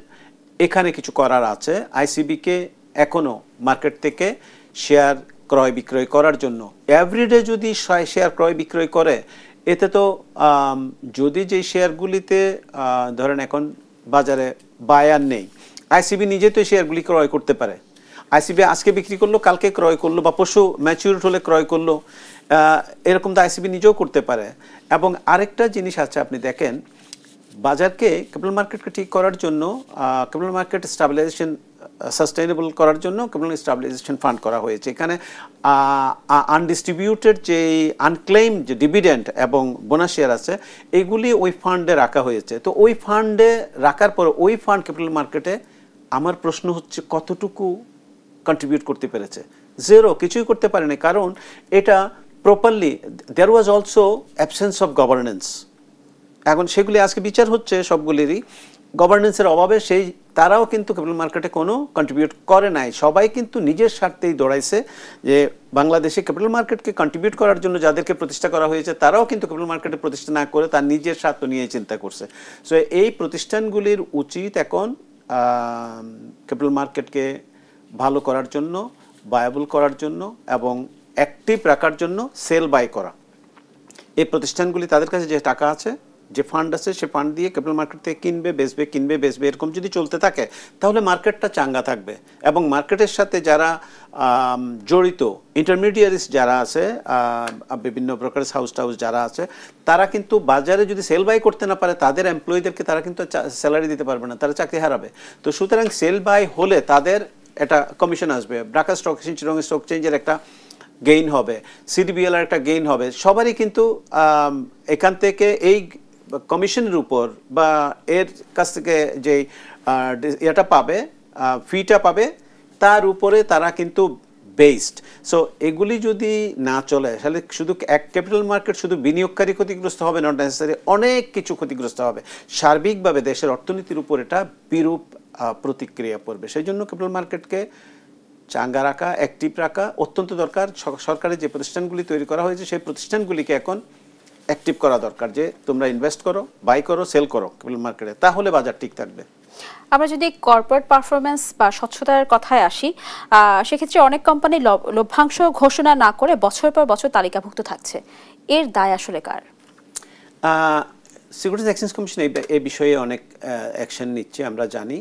Speaker 2: এখানে কিছু করার আছে। আইসিবিকে এখনও মার্কেট থেকে শেয়ার ক্রয় বিক্রয় করার জন্য এভরিডে যদি শেয়ার ক্রয় বিক্রয় করে, এতে তো যদি যেই শেয়ারগুলিতে ধরেন এখন বাজারে বায়ার নেই, আইসিবি নিজে তো শেয়ারগুলি ক্রয় করতে পারে। আইসিবি আজকে বিক্রি করলো, কালকে ক্রয় করলো, বা পরশু ম্যাচিউরড হলে ক্রয় করলো, এরকম তো আইসিবি নিজেও করতে পারে। এবং আরেকটা জিনিস আছে, আপনি দেখেন বাজারকে ক্যাপিটাল মার্কেটকে ঠিক করার জন্য, ক্যাপিটাল মার্কেট স্টাবিলাইজেশন সাস্টেইনেবল করার জন্য ক্যাপিটাল স্টাবিলাইজেশন ফান্ড করা হয়েছে। এখানে আনডিস্ট্রিবিউটেড যে আনক্লেইম যে ডিভিডেন্ড এবং বোনাস শেয়ার আছে, এগুলি ওই ফান্ডে রাখা হয়েছে। তো ওই ফান্ডে রাখার পর ওই ফান্ড ক্যাপিটাল মার্কেটে আমার প্রশ্ন হচ্ছে কতটুকু কন্ট্রিবিউট করতে পেরেছে? জিরো, কিছুই করতে পারেনি। কারণ এটা properly there was also absence of governance. এখন সেগুলি আজকে বিচার হচ্ছে সবগুলিরই, গভর্নেন্সের অভাবে তারাও কিন্তু ক্যাপিটাল মার্কেটে কোনো কন্ট্রিবিউট করে নাই। সবাই কিন্তু নিজের স্বার্থেই দৌড়াইছে যে বাংলাদেশে ক্যাপিটাল মার্কেটকে কন্ট্রিবিউট করার জন্য যাদেরকে প্রতিষ্ঠা করা হয়েছে তারাও কিন্তু ক্যাপিটাল মার্কেটে প্রতিষ্ঠা না করে তার নিজের স্বার্থ নিয়ে চিন্তা করছে। সো এই প্রতিষ্ঠানগুলির উচিত এখন ক্যাপিটাল মার্কেটকে ভালো করার জন্য, ভায়াবল করার জন্য এবং অ্যাক্টিভ রাখার জন্য সেল বাই করা। এই প্রতিষ্ঠানগুলি তাদের কাছে যে টাকা আছে, যে ফান্ড আছে, সে ফান্ড দিয়ে ক্যাপিটাল মার্কেট থেকে কিনবে বেচবে এরকম যদি চলতে থাকে তাহলে মার্কেটটা চাঙ্গা থাকবে। এবং মার্কেটের সাথে যারা জড়িত ইন্টারমিডিয়ারিস যারা আছে, বিভিন্ন ব্রোকারেজ হাউস যারা আছে, তারা কিন্তু বাজারে যদি সেল বাই করতে না পারে তাদের এমপ্লয়ীদেরকে তারা কিন্তু স্যালারি দিতে পারবে না, তারা চাকরি হারাবে। তো সুতরাং সেল বাই হলে তাদের একটা কমিশন আসবে, Dhaka stock exchange, Chittagong stock এক্সচেঞ্জের একটা গেইন হবে, সিডিবিএল এর একটা গেইন হবে। সবারই কিন্তু এখান থেকে এই কমিশনের উপর বা এর কাছ থেকে যে এটা পাবে, ফিটা পাবে, তার উপরে তারা কিন্তু বেসড। সো এগুলি যদি না চলে তাহলে শুধু এক ক্যাপিটাল মার্কেট শুধু বিনিয়োগকারী ক্ষতিগ্রস্ত হবে, নট নেসেসারি অনেক কিছু ক্ষতিগ্রস্ত হবে। সার্বিকভাবে দেশের অর্থনীতির উপর এটা বিরূপ প্রতিক্রিয়া পড়বে। সেই জন্য ক্যাপিটাল মার্কেটকে চাঙ্গা রাখা, অ্যাক্টিভ রাখা অত্যন্ত দরকার। সরকারের যে প্রতিষ্ঠানগুলি তৈরি করা হয়েছে সেই প্রতিষ্ঠানগুলিকে এখন অ্যাক্টিভ করা দরকার, যে তোমরা ইনভেস্ট করো, বাই করো, সেল করো ক্যাপিটাল মার্কেটে, তাহলে বাজার ঠিক থাকবে।
Speaker 1: আমরা যদি কর্পোরেট পারফরমেন্স বা স্বচ্ছতার কথায় আসি, সেক্ষেত্রে অনেক কোম্পানি লভ্যাংশ ঘোষণা না করে বছর পর বছর তালিকাভুক্ত থাকছে, এর দায় আসলে কার?
Speaker 2: সিকিউরিটিজ এক্সচেঞ্জ কমিশন এই বিষয়ে অনেক অ্যাকশন নিচ্ছে আমরা জানি।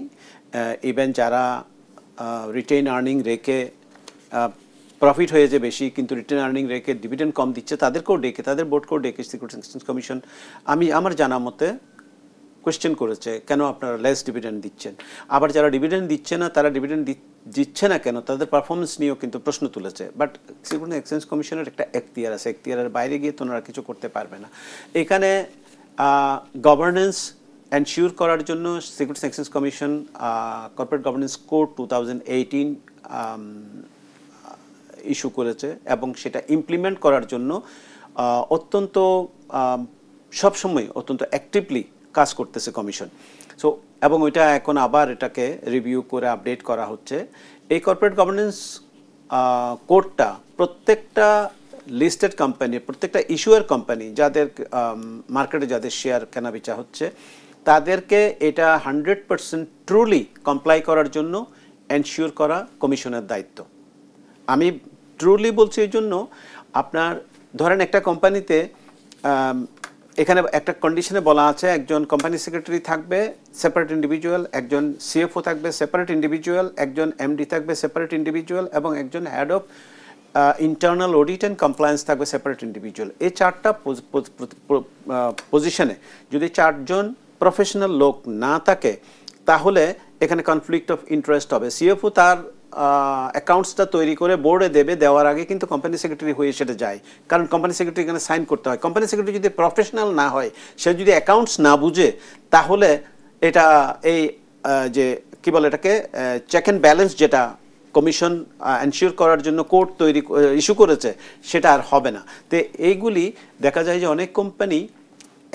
Speaker 2: ইভেন যারা রিটেইন আর্নিং রেখে প্রফিট হয়ে যে বেশি কিন্তু রিটেন আর্নিং রেখে ডিভিডেন্ড কম দিচ্ছে তাদেরকেও ডেকে, তাদের বোর্ডকেও ডেকে সিকিউরিটিজ এক্সচেঞ্জ কমিশন আমার জানা মতে কোয়েশ্চেন করেছে, কেন আপনারা লেস ডিভিডেন্ড দিচ্ছেন। আবার যারা ডিভিডেন্ড দিচ্ছে না তারা ডিভিডেন্ড দিচ্ছে না কেন, তাদের পারফরমেন্স নিয়েও কিন্তু প্রশ্ন তুলেছে। বাট সিকিউরিটিজ এক্সচেঞ্জ কমিশনের একটা এখতিয়ার আছে, এখতিয়ারের বাইরে গিয়ে তোমরা কিছু করতে পারবে না। এখানে গভর্নেন্স এনশিওর করার জন্য securities exchange commission corporate governance code 2018 issue করেছে এবং সেটা ইমপ্লিমেন্ট করার জন্য অত্যন্ত সবসময় অত্যন্ত অ্যাক্টিভলি কাজ করতেছে কমিশন। সো এবং ওইটা এখন আবার এটাকে রিভিউ করে আপডেট করা হচ্ছে। এই কর্পোরেট গভর্নেন্স কোডটা প্রত্যেকটা লিস্টেড কোম্পানি, প্রত্যেকটা ইস্যুয়ার কোম্পানি যাদের মার্কেটে যাদের শেয়ার কেনাবেচা হচ্ছে তাদেরকে এটা 100% ট্রুলি কমপ্লাই করার জন্য এনশিওর করা কমিশনের দায়িত্ব। আমি ট্রুলি বলছি এই জন্য, আপনার ধরেন একটা কোম্পানিতে এখানে একটা কন্ডিশনে বলা আছে একজন কোম্পানি সেক্রেটারি থাকবে সেপারেট ইন্ডিভিজুয়াল, একজন সিএফও থাকবে সেপারেট ইন্ডিভিজুয়াল, একজন এমডি থাকবে সেপারেট ইন্ডিভিজুয়াল এবং একজন head of internal audit and compliance থাকবে সেপারেট ইন্ডিভিজুয়াল। এই চারটা পজিশনে যদি চারজন প্রফেশনাল লোক না থাকে তাহলে এখানে কনফ্লিক্ট অফ ইন্টারেস্ট হবে। সিএফও তার অ্যাকাউন্টসটা তৈরি করে বোর্ডে দেওয়ার আগে কিন্তু কোম্পানি সেক্রেটারি হয়ে সেটা যায়, কারণ কোম্পানি সেক্রেটারি এখানে সাইন করতে হয়। কোম্পানি সেক্রেটারি যদি প্রফেশনাল না হয়, সে যদি অ্যাকাউন্টস না বুঝে, তাহলে এটা এই যে কি বলে এটাকে চেক অ্যান্ড ব্যালেন্স যেটা কমিশন এনশিওর করার জন্য কোড ইস্যু করেছে সেটা আর হবে না। তো এইগুলি দেখা যায় যে অনেক কোম্পানি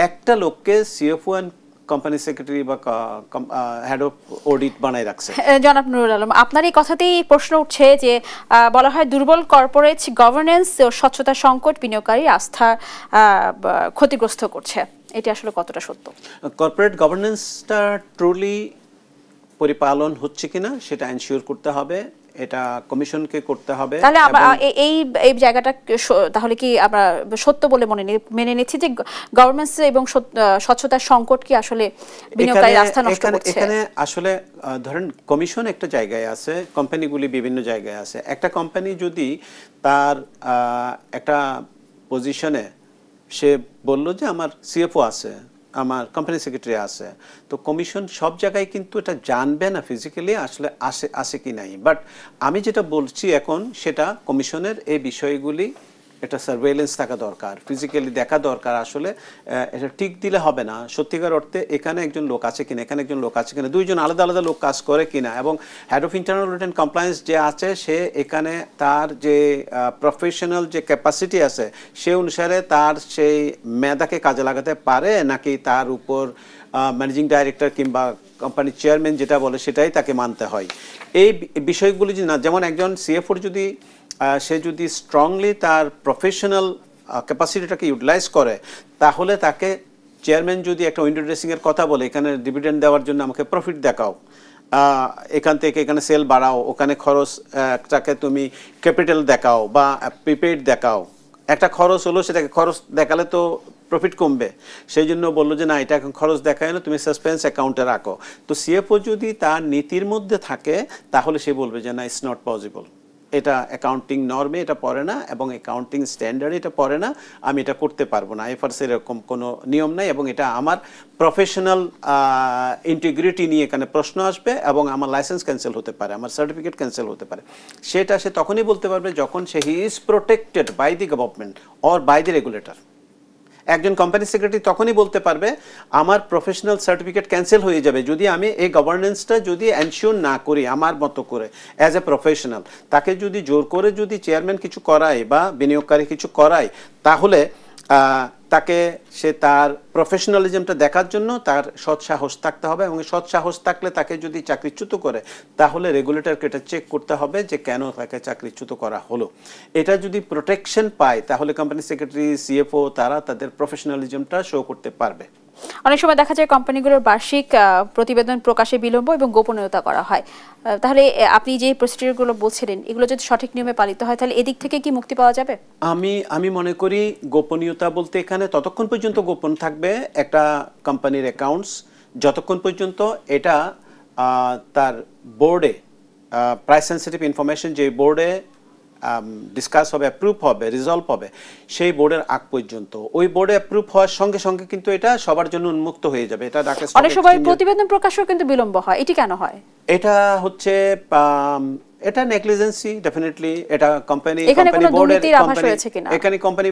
Speaker 2: একটা লোককে সিএফও অ্যান্ড কোম্পানি সেক্রেটারি বা হেড অফ অডিট বানায় রাখছে।
Speaker 1: জনাব নুরুল আলম, আপনার এই কথাতেই প্রশ্ন উঠছে যে বলা হয় দুর্বল কর্পোরেট গভর্নেন্স ও স্বচ্ছতা সংকট বিনিয়োগকারী আস্থা ক্ষতিগ্রস্ত করছে, এটি আসলে কতটা সত্য?
Speaker 2: কর্পোরেট গভর্নেন্সটা ট্রুলি পরিপালন হচ্ছে কিনা সেটা এনশিওর করতে হবে, এটা কমিশনকে করতে হবে।
Speaker 1: তাহলে এই জায়গাটা তাহলে কি আমরা সত্য বলে মেনে নিচ্ছি যে গভর্নেন্স এবং স্বচ্ছতার সংকট কি আসলে বিনিয়োগকারীর আস্থা নষ্ট করছে?
Speaker 2: এখানে আসলে ধরেন কমিশন একটা জায়গায় আছে, কোম্পানিগুলি বিভিন্ন জায়গায় আছে। একটা কোম্পানি যদি তার একটা পজিশনে সে বলল যে আমার সিএফও আছে, আমার কোম্পানি সেক্রেটারি আছে, তো কমিশন সব জায়গায় কিন্তু এটা জানবে না ফিজিক্যালি আসলে আসে কি নাই। বাট আমি যেটা বলছি এখন সেটা কমিশনের এই বিষয়গুলি এটা সার্ভেইলেন্স থাকা দরকার, ফিজিক্যালি দেখা দরকার। আসলে এটা ঠিক দিলে হবে না, সত্যিকার অর্থে এখানে একজন লোক আছে কিনা, এখানে একজন লোক আছে কিনা, দুইজন আলাদা আলাদা লোক কাজ করে কিনা, এবং head of internal audit and compliance যে আছে সে এখানে তার যে প্রফেশনাল যে ক্যাপাসিটি আছে সে অনুসারে তার সেই মেধাকে কাজে লাগাতে পারে নাকি তার উপর ম্যানেজিং ডাইরেক্টর কিংবা কোম্পানির চেয়ারম্যান যেটা বলে সেটাই তাকে মানতে হয়। এই বিষয়গুলি যদি না, যেমন একজন সিএফওর যদি সে যদি স্ট্রংলি তার প্রফেশনাল ক্যাপাসিটিটাকে ইউটিলাইজ করে, তাহলে তাকে চেয়ারম্যান যদি একটা উইন্ডো ড্রেসিংয়ের কথা বলে, এখানে ডিভিডেন্ড দেওয়ার জন্য আমাকে প্রফিট দেখাও, এখান থেকে এখানে সেল বাড়াও, ওখানে খরচটাকে তুমি ক্যাপিটাল দেখাও বা প্রিপেইড দেখাও, একটা খরচ হলো সেটাকে খরচ দেখালে তো প্রফিট কমবে, সেই জন্য বললো যে না এটা এখন খরচ দেখায় না, তুমি সাসপেন্স অ্যাকাউন্টে রাখো। তো সিএফও যদি তার নীতির মধ্যে থাকে তাহলে সে বলবে যে না ইটস নট পসিবল, এটা অ্যাকাউন্টিং নর্মে এটা পড়ে না এবং অ্যাকাউন্টিং স্ট্যান্ডার্ডে এটা পড়ে না, আমি এটা করতে পারবো না, এফআরএস এরকম কোনো নিয়ম নাই এবং এটা আমার প্রফেশনাল ইন্টিগ্রিটি নিয়ে এখানে প্রশ্ন আসবে এবং আমার লাইসেন্স ক্যান্সেল হতে পারে, আমার সার্টিফিকেট ক্যান্সেল হতে পারে। সেটা সে তখনই বলতে পারবে যখন সে he is protected by the government or by the regulator. একজন কোম্পানি সেক্রেটারি তখনই বলতে পারবে আমার প্রফেশনাল সার্টিফিকেট ক্যান্সেল হয়ে যাবে যদি আমি এই গভর্নেন্সটা যদি এনশিওর না করি আমার মতো করে অ্যাজ এ প্রফেশনাল। তাকে যদি জোর করে যদি চেয়ারম্যান কিছু করায় বা বিনিয়োগকারী কিছু করায়, তাহলে তাকে সে তার প্রফেশনালিজমটা দেখার জন্য তার সৎ সাহস থাকতে হবে এবং সৎ সাহস থাকলে তাকে যদি চাকরিচ্যুত করে তাহলে রেগুলেটরকে এটা চেক করতে হবে যে কেন তাকে চাকরিচ্যুত করা হলো। এটা যদি প্রোটেকশন পায় তাহলে কোম্পানি সেক্রেটারি সিএফও তারা তাদের প্রফেশনালিজমটা শো করতে পারবে।
Speaker 1: অনেক সময় দেখা যায় কোম্পানিগুলোর বার্ষিক প্রতিবেদন প্রকাশে বিলম্ব এবং গোপনীয়তা করা হয়, তাহলে আপনি যে প্রসিডিউরগুলো বলছিলেন এগুলো যদি সঠিক নিয়মে পালিত হয় তাহলে এদিক থেকে কি মুক্তি পাওয়া যাবে?
Speaker 2: আমি মনে করি গোপনীয়তা বলতে এখানে ততক্ষণ পর্যন্ত গোপন থাকবে একটা কোম্পানির অ্যাকাউন্টস যতক্ষণ পর্যন্ত এটা তার বোর্ডে প্রাইস সেনসিটিভ ইনফরমেশন যে বোর্ডে ডিসকাস হবে, অ্যাপ্রুভ হবে, রিজলভ হবে, সেই বোর্ডের আগ পর্যন্ত। ওই বোর্ডে অ্যাপ্রুভ হওয়ার সঙ্গে সঙ্গে কিন্তু এটা সবার জন্য উন্মুক্ত হয়ে যাবে। এটা
Speaker 1: অনেক সময় প্রতিবেদন প্রকাশও কিন্তু বিলম্ব হয়, এটি কেন হয়?
Speaker 2: এটা হচ্ছে এটা নেগলিজেন্সি, ডেফিনেটলি এটা কোম্পানি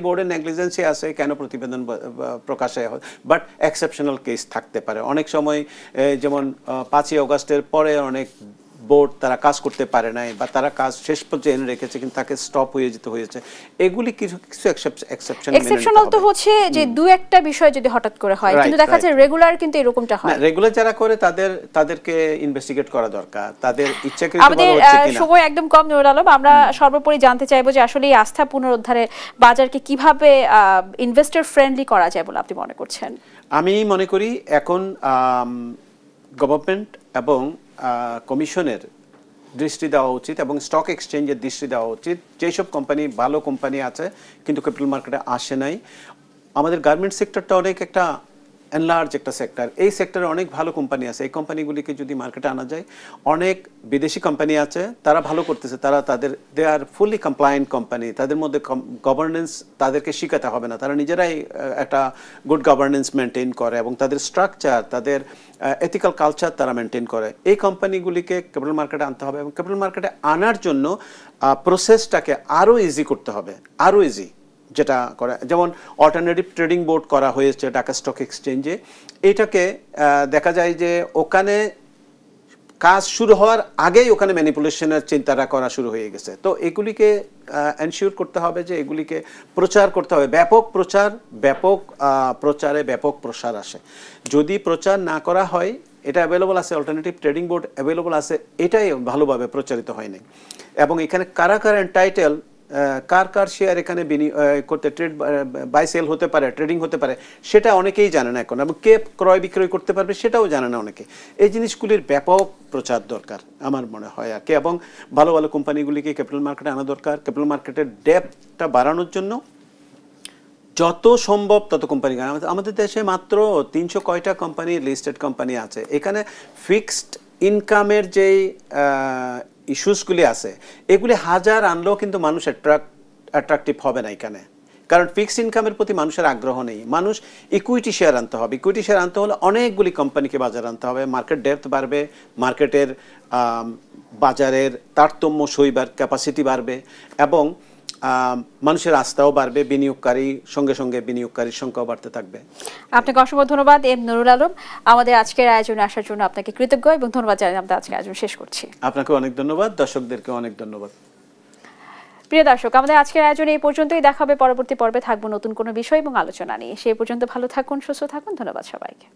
Speaker 2: বোর্ডের নেগলিজেন্সি আছে, কেন প্রতিবেদন প্রকাশে হয়, বাট এক্সেপশনাল কেস থাকতে পারে। অনেক সময় যেমন 5ই আগস্টের পরে অনেক বোর্ড তারা কাজ করতে পারে নাই বা তারা কাজ শেষ পর্যন্ত এনে রেখেছে কিন্তু তাকে স্টপ হয়ে যেতে হয়েছে, এগুলি কিছু
Speaker 1: এক্সেপশনাল তো হচ্ছে যে দুই একটা বিষয় যদি হঠাৎ করে হয়, কিন্তু দেখা যায় রেগুলার কিন্তু এরকমটা হয়।
Speaker 2: রেগুলার যারা করে তাদেরকে ইনভেস্টিগেট করা দরকার, তাদের ইচ্ছাকৃতভাবে হচ্ছে কিনা।
Speaker 1: সময় একদম কম, নুরুল আলম, আমরা সর্বোপরি জানতে চাইবো যে আসলে এই আস্থা পুনরুদ্ধারে বাজারকে কিভাবে ইনভেস্টর ফ্রেন্ডলি করা যায় বলে আপনি মনে করছেন?
Speaker 2: আমি মনে করি এখন গভর্নমেন্ট এবং কমিশনের দৃষ্টি দেওয়া উচিত এবং স্টক এক্সচেঞ্জের দৃষ্টি দেওয়া উচিত। যেসব কোম্পানি ভালো কোম্পানি আছে কিন্তু ক্যাপিটাল মার্কেটে আসে নাই, আমাদের গার্মেন্টস সেক্টরটা অনেক একটা এনলার্জ একটা সেক্টর, এই সেক্টরে অনেক ভালো কোম্পানি আছে, এই কোম্পানিগুলিকে যদি মার্কেটে আনা যায়, অনেক বিদেশি কোম্পানি আছে তারা ভালো করতেছে, তারা দে আর ফুলি কমপ্লায়েন্ট কোম্পানি, তাদের মধ্যে গভর্নেন্স তাদেরকে শেখাতে হবে না, তারা নিজেরাই একটা গুড গভর্নেন্স মেনটেন করে এবং তাদের স্ট্রাকচার, তাদের এথিক্যাল কালচার তারা মেনটেন করে। এই কোম্পানিগুলিকে ক্যাপিটাল মার্কেটে আনতে হবে এবং ক্যাপিটাল মার্কেটে আনার জন্য প্রসেসটাকে আরও ইজি করতে হবে, আরও ইজি, যেটা করে যেমন অল্টারনেটিভ ট্রেডিং বোর্ড করা হয়েছে ঢাকা স্টক এক্সচেঞ্জে। এটাকে দেখা যায় যে ওখানে কাজ শুরু হওয়ার আগেই ওখানে ম্যানিপুলেশনের চিন্তাটা করা শুরু হয়ে গেছে। তো এগুলিকে এনশিওর করতে হবে যে এগুলিকে প্রচার করতে হবে, ব্যাপক প্রচারে ব্যাপক প্রসার আসে। যদি প্রচার না করা হয়, এটা অ্যাভেলেবল আছে, অল্টারনেটিভ ট্রেডিং বোর্ড অ্যাভেলেবল আছে, এটাই ভালোভাবে প্রচারিত হয়নি এবং এখানে কারা কারা এন্টাইটেল, কার শেয়ার এখানে করতে ট্রেড বাই সেল হতে পারে, ট্রেডিং হতে পারে, সেটা অনেকেই জানে না এখন, এবং কে ক্রয় বিক্রয় করতে পারবে সেটাও জানে না অনেকে। এই জিনিসগুলির ব্যাপক প্রচার দরকার আমার মনে হয় আর কি, এবং ভালো ভালো কোম্পানিগুলিকে ক্যাপিটাল মার্কেটে আনা দরকার। ক্যাপিটাল মার্কেটের ডেপথটা বাড়ানোর জন্য যত সম্ভব তত কোম্পানি, আমাদের দেশে মাত্র 300 কয়টা কোম্পানি লিস্টেড কোম্পানি আছে, এখানে ফিক্সড ইনকামের যেই ইস্যুসগুলি আছে এগুলি হাজার আনলেও কিন্তু মানুষ অ্যাট্রাকটিভ হবে না এখানে, কারণ ফিক্সড ইনকামের প্রতি মানুষের আগ্রহ নেই। মানুষ ইকুইটি শেয়ার আনতে হবে, ইকুইটি শেয়ার আনতে হলে অনেকগুলি কোম্পানিকে বাজারে আনতে হবে, মার্কেট ডেপথ বাড়বে, মার্কেটের বাজারের তারতম্য সইবার ক্যাপাসিটি বাড়বে এবং মানুষের আস্থাও বাড়বে, বিনিয়োগকারী সঙ্গে সঙ্গে বিনিয়োগকারীর সংখ্যাও বাড়তে থাকবে।
Speaker 1: আপনাকে অসংখ্য ধন্যবাদ এম নুরুল আলম, আমাদের আজকের আয়োজনে আসার জন্য আপনাকে কৃতজ্ঞ এবং ধন্যবাদ জানাই। আমরা আজকের আয়োজন শেষ করছি।
Speaker 2: আপনাকে অনেক ধন্যবাদ, দর্শকদেরকে অনেক ধন্যবাদ।
Speaker 1: প্রিয় দর্শক, আমাদের আজকের আয়োজনে এই পর্যন্তই, দেখা হবে পরবর্তী পর্বে, থাকবো নতুন কোনো বিষয় এবং আলোচনা নিয়ে। সেই পর্যন্ত ভালো থাকুন, সুস্থ থাকুন, ধন্যবাদ সবাইকে।